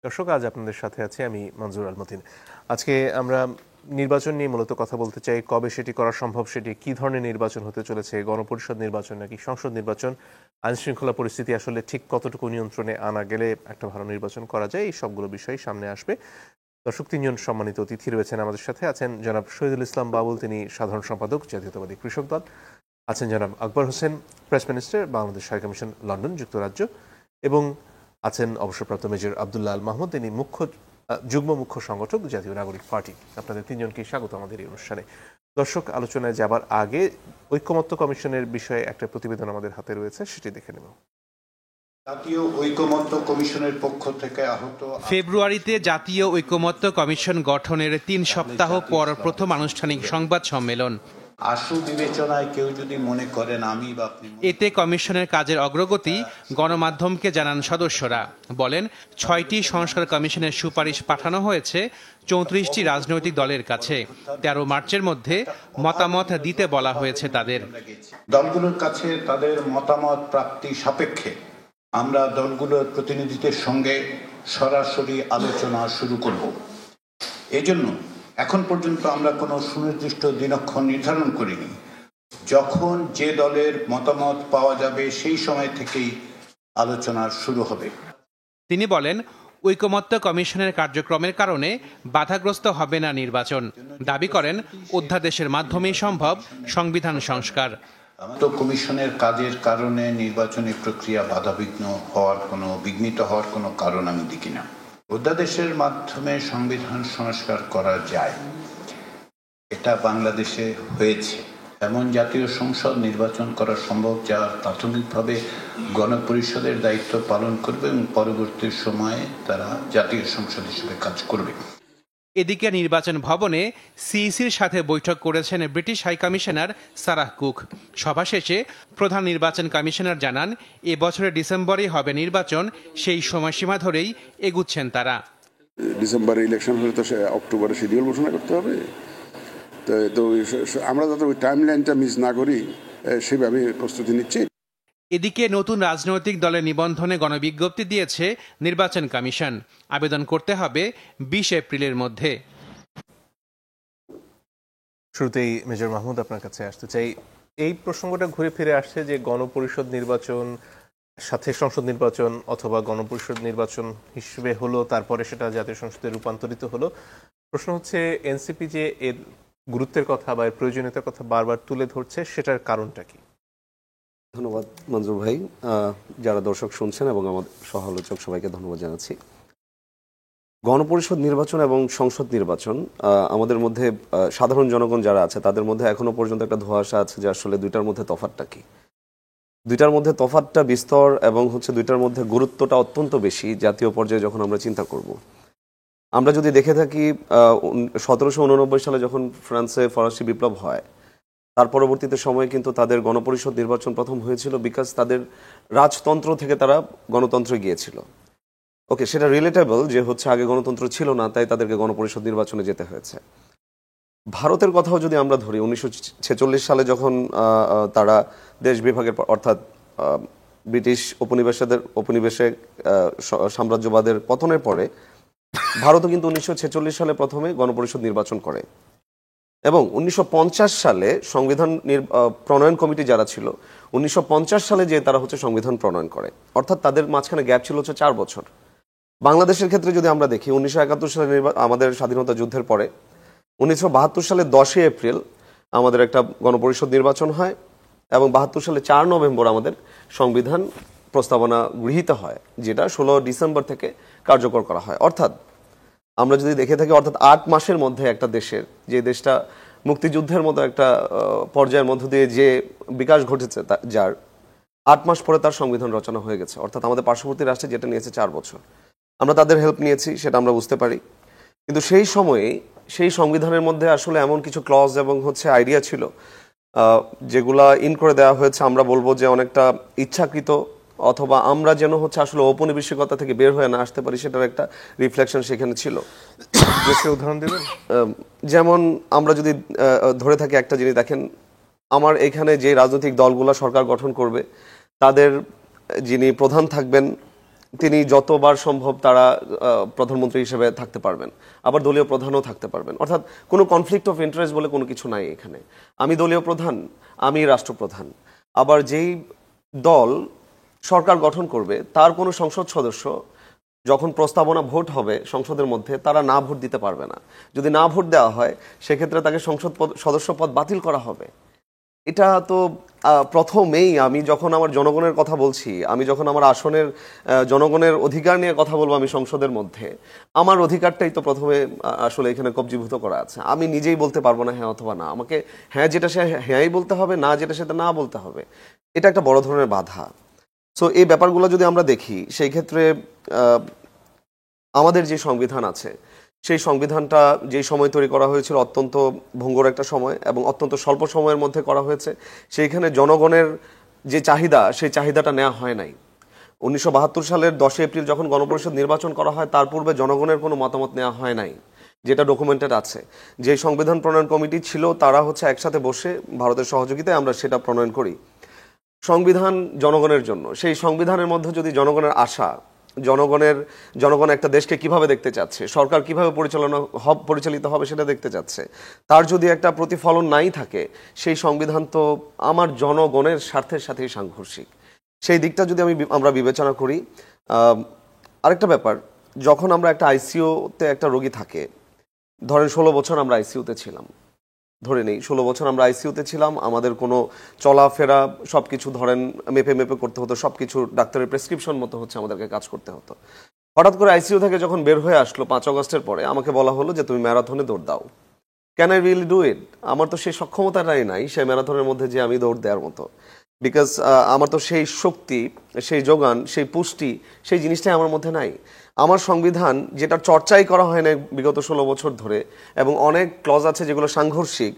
দর্শক, আজ আপনাদের সাথে আছি আমি মনজুর আল মতিন। আজকে আমরা নির্বাচন নিয়ে মূলত কথা বলতে চাই। কবে সেটি করা সম্ভব, সেটি কি ধরনের নির্বাচন হতে চলেছে, গণপরিষদ নির্বাচন নাকি সংসদ নির্বাচন, আইনশৃঙ্খলা পরিস্থিতি আসলে ঠিক কতটুকু নিয়ন্ত্রণে আনা গেলে একটা ভালো নির্বাচন করা যায়, এই সবগুলো বিষয় সামনে আসবে। দর্শক, তিনজন সম্মানিত অতিথি রয়েছেন আমাদের সাথে। আছেন জনাব শহীদুল ইসলাম বাবুল, তিনি সাধারণ সম্পাদক জাতীয়তাবাদী কৃষক দল। আছেন জনাব Akbar Hossain, press minister, Bangladesh high commission, London, যুক্তরাজ্য। এবং আছেন অবসরপ্রাপ্ত মেজর আবদুল্লাহ আল মাহমুদ, তিনি যুগ্ম মুখ্য সংগঠক জাতীয় নাগরিক পার্টি। আপনাদের তিনজনকে স্বাগত আমাদের এই অনুষ্ঠানে। দর্শক, আলোচনায় যাবার আগে ঐকমত্য কমিশনের বিষয়ে একটা প্রতিবেদন আমাদের হাতে রয়েছে, সেটি দেখে নেব। জাতীয় ঐকমত্য কমিশনের পক্ষ থেকে আহত ফেব্রুয়ারিতে জাতীয় ঐকমত্য কমিশন গঠনের ৩ সপ্তাহ পর প্রথম আনুষ্ঠানিক সংবাদ সম্মেলন। আশু বিবেচনায় কেউ যদি মনে করেন আমি বা আপনি, এতে কমিশনের কাজের অগ্রগতি গণমাধ্যমকে জানান সদস্যরা। বলেন, ৬টি সংস্কার কমিশনের সুপারিশ পাঠানো হয়েছে ৩৪টি রাজনৈতিক দলের কাছে। ১৩ মার্চের মধ্যে মতামত দিতে বলা হয়েছে তাদের। দলগুলোর কাছে তাদের মতামত প্রাপ্তি সাপেক্ষে আমরা দলগুলোর প্রতিনিধিদের সঙ্গে সরাসরি আলোচনা শুরু করব। এজন্য এখন পর্যন্ত আমরা কোনো সুনির্দিষ্ট দিনক্ষণ নির্ধারণ করিনি। যখন যে দলের মতামত পাওয়া যাবে সেই সময় থেকেই আলোচনা শুরু হবে। তিনি বলেন, ঐকমত্য কমিশনের কার্যক্রমের কারণে বাধাগ্রস্ত হবে না নির্বাচন। দাবি করেন, অধ্যাদেশের মাধ্যমেই সম্ভব সংবিধান সংস্কার। তো কমিশনের কাজের কারণে নির্বাচনী প্রক্রিয়া বিঘ্নিত হওয়ার কোনো কারণ আমি দেখি না। অধ্যাদেশের মাধ্যমে সংবিধান সংস্কার করা যায়, এটা বাংলাদেশে হয়েছে। এমন জাতীয় সংসদ নির্বাচন করা সম্ভব যা প্রাথমিকভাবে গণপরিষদের দায়িত্ব পালন করবে এবং পরবর্তী সময়ে তারা জাতীয় সংসদ হিসেবে কাজ করবে। এদিকে নির্বাচন ভবনে সিইসির সাথে বৈঠক করেছেন British high commissioner Sarah Cook. সভা শেষে প্রধান নির্বাচন কমিশনার জানান, এবছরের ডিসেম্বরেই হবে নির্বাচন, সেই সময়সীমা ধরেই এগুচ্ছেন তারা। ডিসেম্বরে ইলেকশন হলে তো অক্টোবরে শিডিউল ঘোষণা করতে হবে। তো আমরা যাতে ওই টাইম লাইনটা মিস না করি সেভাবে প্রস্তুতি নিচ্ছি। এদিকে নতুন রাজনৈতিক দলের নিবন্ধনে গণবিজ্ঞপ্তি দিয়েছে নির্বাচন কমিশন। আবেদন করতে হবে ২০ এপ্রিলের মধ্যে। শুরুতেই মেজর মাহমুদ, আপনার কাছে আসতে চাই। এই প্রসঙ্গটা ঘুরে ফিরে আসছে যে গণপরিষদ নির্বাচন সাথে সংসদ নির্বাচন অথবা গণপরিষদ নির্বাচন হিসেবে হলো, তারপরে সেটা জাতীয় সংসদে রূপান্তরিত হলো। প্রশ্ন হচ্ছে, এনসিপি যে এর গুরুত্বের কথা বা এর প্রয়োজনীয়তার কথা বারবার তুলে ধরছে, সেটার কারণটা কি? ধন্যবাদ মঞ্জুর ভাই। যারা দর্শক শুনছেন এবং আমার সহ-আলোচক সবাইকে ধন্যবাদ জানাচ্ছি। গণপরিষদ নির্বাচন এবং সংসদ নির্বাচন আমাদের মধ্যে সাধারণ জনগণ যারা আছে তাদের মধ্যে এখনো পর্যন্ত একটা ধোঁয়াশা আছে যে আসলে দুইটার মধ্যে তফাৎটা কি। দুইটার মধ্যে তফাৎটা বিস্তর এবং দুইটার মধ্যে গুরুত্বটা অত্যন্ত বেশি। জাতীয় পর্যায়ে যখন আমরা চিন্তা করব, আমরা যদি দেখে থাকি ১৭৮৯ সালে যখন ফ্রান্সে ফরাসি বিপ্লব হয়, তার পরবর্তীতে সময়ে কিন্তু তাদের গণপরিষদ নির্বাচন প্রথম হয়েছিল বিকজ তাদের রাজতন্ত্র থেকে তারা গণতন্ত্রে গিয়েছিল। ওকে, সেটা রিলেটেবল যে আগে গণতন্ত্র ছিল না, তাই তাদেরকে গণপরিষদ নির্বাচনে যেতে হয়েছে। ভারতের কথাও যদি আমরা ধরি, ১৯৪৬ সালে যখন তারা দেশ বিভাগের অর্থাৎ ব্রিটিশ উপনিবেশে সাম্রাজ্যবাদের পতনের পরে ভারতও কিন্তু ১৯৪৬ সালে প্রথমে গণপরিষদ নির্বাচন করে এবং ১৯৫০ সালে সংবিধান প্রণয়ন কমিটি যারা ছিল, ১৯৫০ সালে যে তারা সংবিধান প্রণয়ন করে, অর্থাৎ তাদের মাঝখানে গ্যাপ ছিল ৪ বছর। বাংলাদেশের ক্ষেত্রে যদি আমরা দেখি, ১৯৭১ সালে আমাদের স্বাধীনতা যুদ্ধের পরে ১৯৭২ সালে ১০ এপ্রিল আমাদের একটা গণপরিষদ নির্বাচন হয় এবং ৭২ সালে ৪ নভেম্বর আমাদের সংবিধান প্রস্তাবনা গৃহীত হয়, যেটা ১৬ ডিসেম্বর থেকে কার্যকর করা হয়। অর্থাৎ আমরা যদি দেখে থাকি, অর্থাৎ ৮ মাসের মধ্যে একটা দেশের, যে দেশটা মুক্তিযুদ্ধের মতো একটা পর্যায়ের মধ্য দিয়ে যে বিকাশ ঘটেছে, যার ৮ মাস পরে তার সংবিধান রচনা হয়ে গেছে। অর্থাৎ আমাদের পার্শ্ববর্তী রাষ্ট্রে যেটা নিয়েছে ৪ বছর, আমরা তাদের হেল্প নিয়েছি, সেটা আমরা বুঝতে পারি। কিন্তু সেই সময়ে সেই সংবিধানের মধ্যে আসলে এমন কিছু ক্লজ এবং আইডিয়া ছিল যেগুলা ইন করে দেওয়া হয়েছে, আমরা বলবো যে অনেকটা ইচ্ছাকৃত, অথবা আমরা যেন আসলে ঔপনিবেশিকতা থেকে বের হয়ে না আসতে পারি, সেটার একটা রিফ্লেকশন সেখানে ছিল। উদাহরণ দেবেন? যেমন আমরা যদি ধরে থাকি একটা জিনিস, দেখেন, আমার এখানে যে রাজনৈতিক দলগুলো সরকার গঠন করবে, তাদের যিনি প্রধান থাকবেন তিনি যতবার সম্ভব তারা প্রধানমন্ত্রী হিসেবে থাকতে পারবেন, আবার দলীয় প্রধানও থাকতে পারবেন। অর্থাৎ কোনো কনফ্লিক্ট অফ ইন্টারেস্ট বলে কোনো কিছু নাই এখানে। আমি দলীয় প্রধান, আমি রাষ্ট্রপ্রধান। আবার যেই দল সরকার গঠন করবে তার কোনো সংসদ সদস্য যখন প্রস্তাবনা ভোট হবে সংসদের মধ্যে, তারা না ভোট দিতে পারবে না। যদি না ভোট দেওয়া হয় সেক্ষেত্রে তাকে সংসদ সদস্য পদ বাতিল করা হবে। এটা তো প্রথমেই আমি যখন আমার জনগণের কথা বলছি, আমি যখন আমার আসনের জনগণের অধিকার নিয়ে কথা বলবো আমি সংসদের মধ্যে, আমার অধিকারটাই তো প্রথমে আসলে এখানে কবজিভূত করা আছে। আমি নিজেই বলতে পারবো না হ্যাঁ অথবা না, আমাকে হ্যাঁ যেটা সে হ্যাঁই বলতে হবে, না যেটা সেটা না বলতে হবে। এটা একটা বড় ধরনের বাধা। সো এই ব্যাপারগুলো যদি আমরা দেখি সেই ক্ষেত্রে আমাদের যে সংবিধান আছে সেই সংবিধানটা যেই সময় তৈরি করা হয়েছিল অত্যন্ত ভঙ্গুর একটা সময় এবং অত্যন্ত স্বল্প সময়ের মধ্যে করা হয়েছে। সেইখানে জনগণের যে চাহিদা সেই চাহিদাটা নেওয়া হয় নাই। 1972 সালের 10 এপ্রিল যখন গণপরিষদ নির্বাচন করা হয় তার পূর্বে জনগণের কোনো মতামত নেওয়া হয় নাই, যেটা ডকুমেন্টেড আছে। যে সংবিধান প্রণয়ন কমিটি ছিল তারা হচ্ছে একসাথে বসে ভারতের সহযোগিতায় আমরা সেটা প্রণয়ন করি। সংবিধান জনগণের জন্য, সেই সংবিধানের মধ্যে যদি জনগণের আশা, জনগণ একটা দেশকে কিভাবে দেখতে চাচ্ছে, সরকার কিভাবে পরিচালিত হবে সেটা দেখতে চাচ্ছে, তার যদি একটা প্রতিফলন নাই থাকে সেই সংবিধান তো আমার জনগণের স্বার্থের সাথেই সাংঘর্ষিক। সেই দিকটা যদি আমরা বিবেচনা করি। আরেকটা ব্যাপার, যখন আমরা একটা আইসিইউতে একটা রোগী থাকে, ধরেন 16 বছর আমরা আইসিইউতে ছিলাম, ধরে নেই 16 বছর আমরা আইসিইউতে ছিলাম, আমাদের কোনো চলাফেরা সবকিছু ধরেন মেপে করতে হতো, সবকিছু ডাক্তারের প্রেসক্রিপশন মতো হচ্ছে আমাদেরকে কাজ করতে হতো। হঠাৎ করে আইসিইউ থেকে যখন বের হয়ে আসলো 5 আগস্টের পরে, আমাকে বলা হলো যে তুমি ম্যারাথনে দৌড় দাও। Can I really do it? আমার তো সেই সক্ষমতাটাই নাই সেই ম্যারাথনের মধ্যে যে আমি দৌড় দেওয়ার মতো, বিকজ আমার তো সেই শক্তি, সেই যোগান, সেই পুষ্টি, সেই জিনিসটাই আমার মধ্যে নাই। আমার সংবিধান যেটার চর্চাই করা হয় না বিগত 16 বছর ধরে, এবং অনেক ক্লজ আছে যেগুলো সাংঘর্ষিক,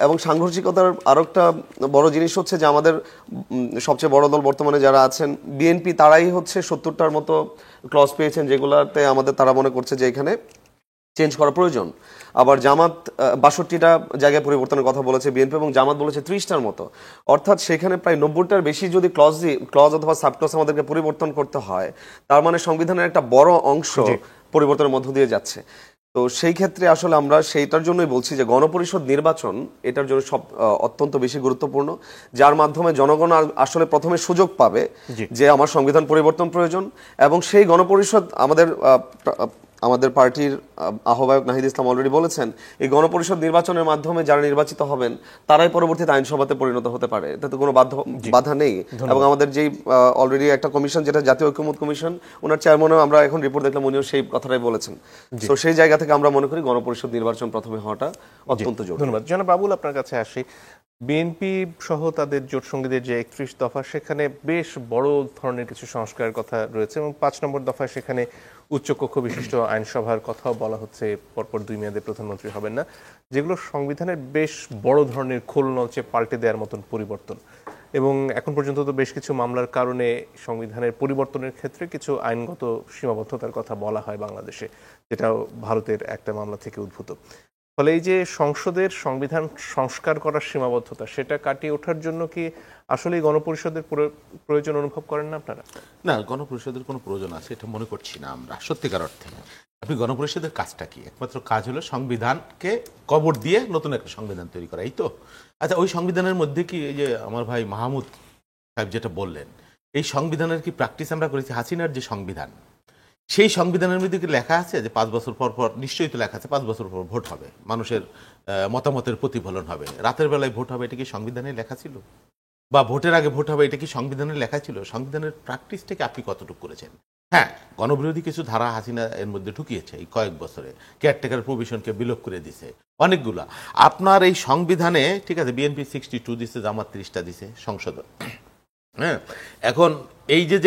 এবং সাংঘর্ষিকতার আরও একটা বড় জিনিস হচ্ছে যে আমাদের সবচেয়ে বড় দল বর্তমানে যারা আছেন বিএনপি, তারাই হচ্ছে 70টার মতো ক্লজ পেয়েছেন যেগুলোতে তারা মনে করছে যে এখানে চেঞ্জ করা প্রয়োজন। আবার জামাত 62টা জায়গায় পরিবর্তনের কথা বলেছে বিএনপি, এবং জামাত বলেছে 30টার মতো। অর্থাৎ সেখানে প্রায় 90টার বেশি যদি ক্লজ অথবা সাবক্লজ আমাদেরকে পরিবর্তন করতে হয়, তার মানে সংবিধানের একটা বড় অংশ পরিবর্তনের মধ্য দিয়ে যাচ্ছে। তো সেই ক্ষেত্রে আসলে আমরা সেইটার জন্যই বলছি যে গণপরিষদ নির্বাচন এটার জন্য অত্যন্ত বেশি গুরুত্বপূর্ণ, যার মাধ্যমে জনগণ আসলে প্রথমে সুযোগ পাবে যে আমার সংবিধান পরিবর্তন প্রয়োজন। এবং সেই গণপরিষদ আমাদের পার্টির আহ্বায়ক নাহিদ ইসলাম অলরেডি বলেছেন, এই গণপরিষদ নির্বাচনের মাধ্যমে যারা নির্বাচিত হবেন তারাই পরবর্তীতে আইনসভাতে পরিণত হতে পারে, এটাতে কোনো বাধা নেই। এবং আমাদের যেই অলরেডি একটা কমিশন, যেটা জাতীয় ঐক্যমত্য কমিশন, ওনার চেয়ারম্যানও আমরা এখন রিপোর্ট দেখলাম উনিও সেই কথাটাই বলেছেন। তো সেই জায়গা থেকে আমরা মনে করি গণপরিষদ নির্বাচন প্রথমে হওয়াটা অত্যন্ত জরুরি। ধন্যবাদ। জনাব বাবুল, আপনার কাছে আসি। বিএনপি সহ তাদের জোট সঙ্গীদের যে 31 দফা, সেখানে বেশ বড় ধরনের কিছু সংস্কারের কথা রয়েছে, এবং 5 নম্বর দফায় সেখানে উচ্চকক্ষ বিশিষ্ট আইনসভার কথাও বলা হচ্ছে, পরপর 2 মেয়াদে প্রধানমন্ত্রী হবেন না, যেগুলো সংবিধানের বেশ বড় ধরনের খোল নলচে পাল্টে দেওয়ার মতন পরিবর্তন। এবং এখন পর্যন্ত তো বেশ কিছু মামলার কারণে সংবিধানের পরিবর্তনের ক্ষেত্রে কিছু আইনগত সীমাবদ্ধতার কথা বলা হয় বাংলাদেশে, যেটাও ভারতের একটা মামলা থেকে উদ্ভূত। ফলে এই যে সংসদের সংবিধান সংস্কার করার সীমাবদ্ধতা, সেটা কাটিয়ে ওঠার জন্য কি আসলে গণপরিষদের প্রয়োজন অনুভব করেন না আপনারা? না, গণপরিষদের কোনো প্রয়োজন আছে এটা মনে করছি না আমরা সত্যিকার অর্থে। আপনি গণপরিষদের কাজটা কি? একমাত্র কাজ হলো সংবিধানকে কবর দিয়ে নতুন একটা সংবিধান তৈরি করা, এই তো। আচ্ছা, ওই সংবিধানের মধ্যে কি এই যে আমার ভাই মাহমুদ সাহেব যেটা বললেন, এই সংবিধানের কি প্র্যাকটিস আমরা করেছি? হাসিনার যে সংবিধান, সেই সংবিধানের মধ্যে কি লেখা আছে যে 5 বছর পর পর, নিশ্চয়ই তো লেখা আছে 5 বছর পর ভোট হবে, মানুষের মতামতের প্রতিফলন হবে, রাতের বেলায় ভোট হবে, এটা কি সংবিধানে লেখা ছিল? বা ভোটের আগে ভোট হবে, এটা কি সংবিধানে লেখা ছিল? সংবিধানের প্র্যাকটিসটাকে আপনি কতটুকু করেছেন? হ্যাঁ, গণবিরোধী কিছু ধারা হাসিনা এর মধ্যে ঢুকিয়েছে এই কয়েক বছরে, কেয়ারটেকার প্রভিশনকে বিলোপ করে দিছে অনেকগুলা। আপনার এই সংবিধানে ঠিক আছে, বিএনপি 62 দিছে, জামাত 30টা দিছে সংসদ। হ্যাঁ, এখন এই যে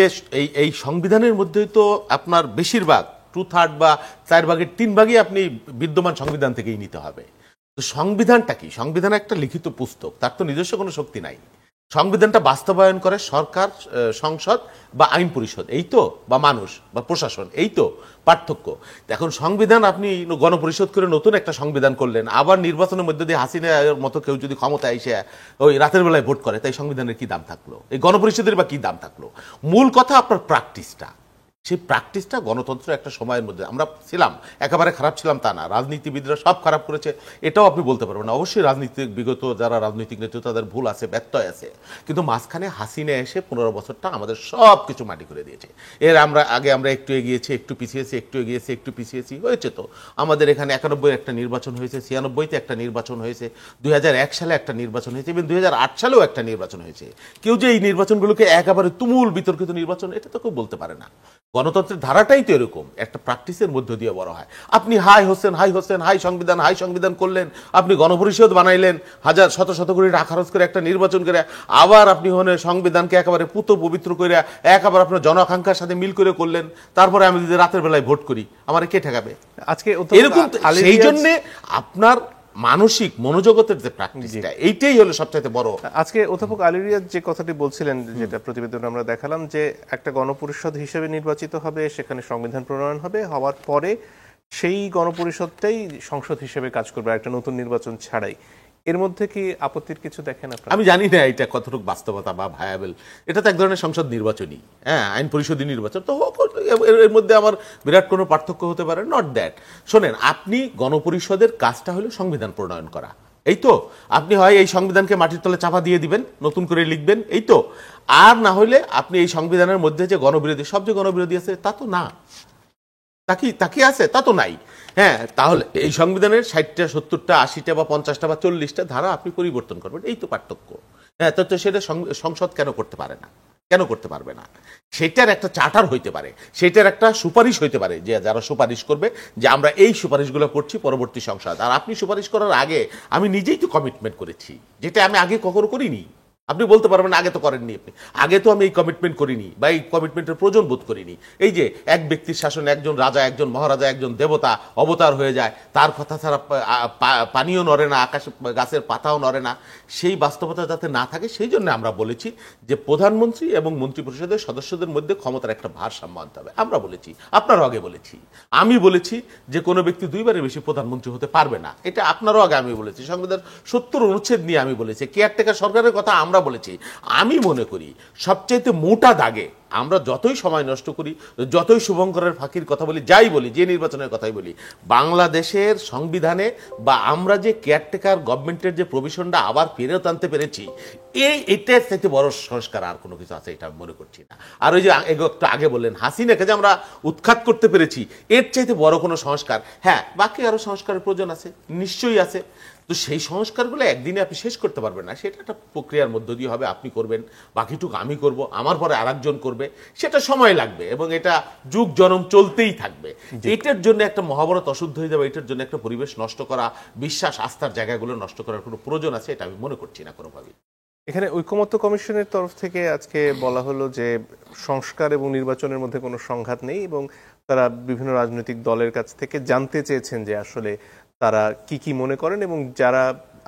এই সংবিধানের মধ্যে তো আপনার বেশিরভাগ 2/3 বা 4 ভাগের 3 ভাগই আপনি বিদ্যমান সংবিধান থেকেই নিতে হবে। তো সংবিধানটা কি? সংবিধান একটা লিখিত পুস্তক, তার তো নিজস্ব কোনো শক্তি নাই। সংবিধানটা বাস্তবায়ন করে সরকার, সংসদ বা আইন পরিষদ, এই তো, বা মানুষ বা প্রশাসন, এই তো পার্থক্য। এখন সংবিধান আপনি গণপরিষদ করে নতুন একটা সংবিধান করলেন, আবার নির্বাচনের মধ্যে দিয়ে হাসিনার মতো কেউ যদি ক্ষমতায় এসে ওই রাতের বেলায় ভোট করে, তাই সংবিধানের কি দাম থাকলো? এই গণপরিষদের বা কি দাম থাকলো? মূল কথা আপনার প্র্যাকটিসটা। সেই প্র্যাকটিসটা গণতন্ত্রের একটা সময়ের মধ্যে আমরা ছিলাম, একেবারে খারাপ ছিলাম তা না, রাজনীতিবিদরা সব খারাপ করেছে এটাও আপনি বলতে পারবেন না। অবশ্যই রাজনীতিক বিগত যারা রাজনৈতিক নেতৃত্ব তাদের ভুল আছে, ব্যত্যয় আছে, কিন্তু মাঝখানে হাসিনা এসে 15 বছরটা আমাদের সব কিছু মাটি করে দিয়েছে। এর আমরা একটু এগিয়েছি, একটু পিছিয়েছি, একটু এগিয়েছি, একটু পিছিয়েছি, হয়েছে তো। আমাদের এখানে 91 একটা নির্বাচন হয়েছে, 96-তে একটা নির্বাচন হয়েছে, 2001 সালে একটা নির্বাচন হয়েছে, এবং 2008 সালেও একটা নির্বাচন হয়েছে। কেউ যে এই নির্বাচনগুলোকে একেবারে তুমুল বিতর্কিত নির্বাচন এটা তো কেউ বলতে পারে না। গণতন্ত্রের ধারাটাই তো এরকম, একটা প্র্যাকটিসের মধ্য দিয়ে বড় হয়। আপনি হাই হোসেন হাই সংবিধান করলেন, আপনি গণপরিষদ বানাইলেন, শত শত কোটি টাকা খরচ করে একটা নির্বাচন করে, আবার আপনি সংবিধানকে একেবারে পুত পবিত্র করে একেবারে আপনার জনআকাঙ্ক্ষার সাথে মিল করে করলেন, তারপরে আমি যদি রাতের বেলায় ভোট করি আমার কে ঠেকাবে? আজকে এরকম সেই জন্য আপনার মানসিক মনোজগতের যে প্র্যাকটিসটা এইটাই হলো সবচাইতে বড়। আজকে অধ্যাপক আলী রিয়াজ যে কথাটি বলছিলেন, যেটা প্রতিবেদনে আমরা দেখালাম, যে একটা গণপরিষদ হিসেবে নির্বাচিত হবে, সেখানে সংবিধান প্রণয়ন হবে, হওয়ার পরে সেই গণপরিষদটাই সংসদ হিসেবে কাজ করবে একটা নতুন নির্বাচন ছাড়াই। এর মধ্যে কি আপত্তির কিছু দেখেন আপনারা? আমি জানি না এটা কতটুকু বাস্তবতা বা ভায়াবল। এটা তো এক ধরনের সংসদ নির্বাচনই, হ্যাঁ, আইন পরিষদীয় নির্বাচন তো হোক, এর মধ্যে আমার বিরাট কোনো পার্থক্য হতে পারে নট দ্যাট। শোনেন, আপনি গণপরিষদের কাজটা হলো সংবিধান প্রণয়ন করা, এই তো। আপনি হয় এই সংবিধানকে মাটির তলে চাপা দিয়ে দিবেন, নতুন করে লিখবেন, এই তো। আর না হলে আপনি এই সংবিধানের মধ্যে যে গণবিরোধী, সব যে গণবিরোধী আছে তা তো না, তাকি আছে তা তো নাই। হ্যাঁ, তাহলে এই সংবিধানের 60টা 70টা 80টা বা 50টা বা 40টা ধারা আপনি পরিবর্তন করবেন, এই তো পার্থক্য। হ্যাঁ, তো সেটা সংসদ কেন করতে পারে না, কেন করতে পারবে না? সেটার একটা চার্টার হইতে পারে, সেটার একটা সুপারিশ হইতে পারে, যে যারা সুপারিশ করবে যে আমরা এই সুপারিশগুলো করছি পরবর্তী সংসদ। আর আপনি সুপারিশ করার আগে আমি নিজেই তো কমিটমেন্ট করেছি, যেটা আমি আগে কখনো করিনি। আপনি বলতে পারবেন আগে তো করেননি, আপনি আগে তো আমি এই কমিটমেন্ট করিনি বা এই কমিটমেন্টের প্রয়োজন বোধ করিনি। এই যে এক ব্যক্তির শাসনে একজন রাজা, একজন মহারাজা, একজন দেবতা অবতার হয়ে যায়, তার কথা ছাড়া পানিও নড়ে না, আকাশে গাছের পাতাও নড়ে না, সেই বাস্তবতা যাতে না থাকে সেই জন্য আমরা বলেছি যে প্রধানমন্ত্রী এবং মন্ত্রিপরিষদের সদস্যদের মধ্যে ক্ষমতার একটা ভারসাম্য আনতে হবে। আমরা বলেছি, আপনারও আগে বলেছি, আমি বলেছি যে কোনো ব্যক্তি 2বারের বেশি প্রধানমন্ত্রী হতে পারবে না, এটা আপনারও আগে আমি বলেছি। সংবিধান 70 অনুচ্ছেদ নিয়ে আমি বলেছি, কেয়ারটেকার সরকারের কথা আমরা বলেছি। আমি মনে করি সবচাইতে মোটা দাগে আমরা যতই সময় নষ্ট করি, যতই শুভঙ্করের ফাঁকির কথা বলি, যাই বলি, যে নির্বাচনের কথাই বলি, বাংলাদেশের সংবিধানে বা আমরা যে কেয়ারটেকার গভর্নমেন্টের যে প্রভিশনটা আবার ফেরত আনতে পেরেছি, এটার চাইতে বড় সংস্কার আর কোনো কিছু আছে এটা আমি মনে করছি না। আর ওই যে একটু আগে বললেন হাসিনাকে যে আমরা উৎখাত করতে পেরেছি, এর চাইতে বড় কোনো সংস্কার, হ্যাঁ বাকি আরো সংস্কারের প্রয়োজন আছে, নিশ্চয়ই আছে। তো সেই সংস্কারগুলো একদিনে আপনি শেষ করতে পারবেন না, সেটা একটা প্রক্রিয়ার মধ্য দিয়ে হবে। আপনি করবেন, বাকিটুকু আমি করব, আমার পরে আরেকজন করবে, সেটা সময় লাগবে এবং এটা যুগ জনম চলতেই থাকবে। এটার জন্য একটা মহাভারত অশুদ্ধ হয়ে যাবে, এটার জন্য একটা পরিবেশ নষ্ট করা, বিশ্বাস আস্থার জায়গাগুলো নষ্ট করার কোনো প্রয়োজন আছে এটা আমি মনে করছি না কোনোভাবেই। এখানে ঐকমত্য কমিশনের তরফ থেকে আজকে বলা হলো যে সংস্কার এবং নির্বাচনের মধ্যে কোনো সংঘাত নেই, এবং তারা বিভিন্ন রাজনৈতিক দলের কাছ থেকে জানতে চেয়েছেন যে আসলে তারা কি কি মনে করেন, এবং যারা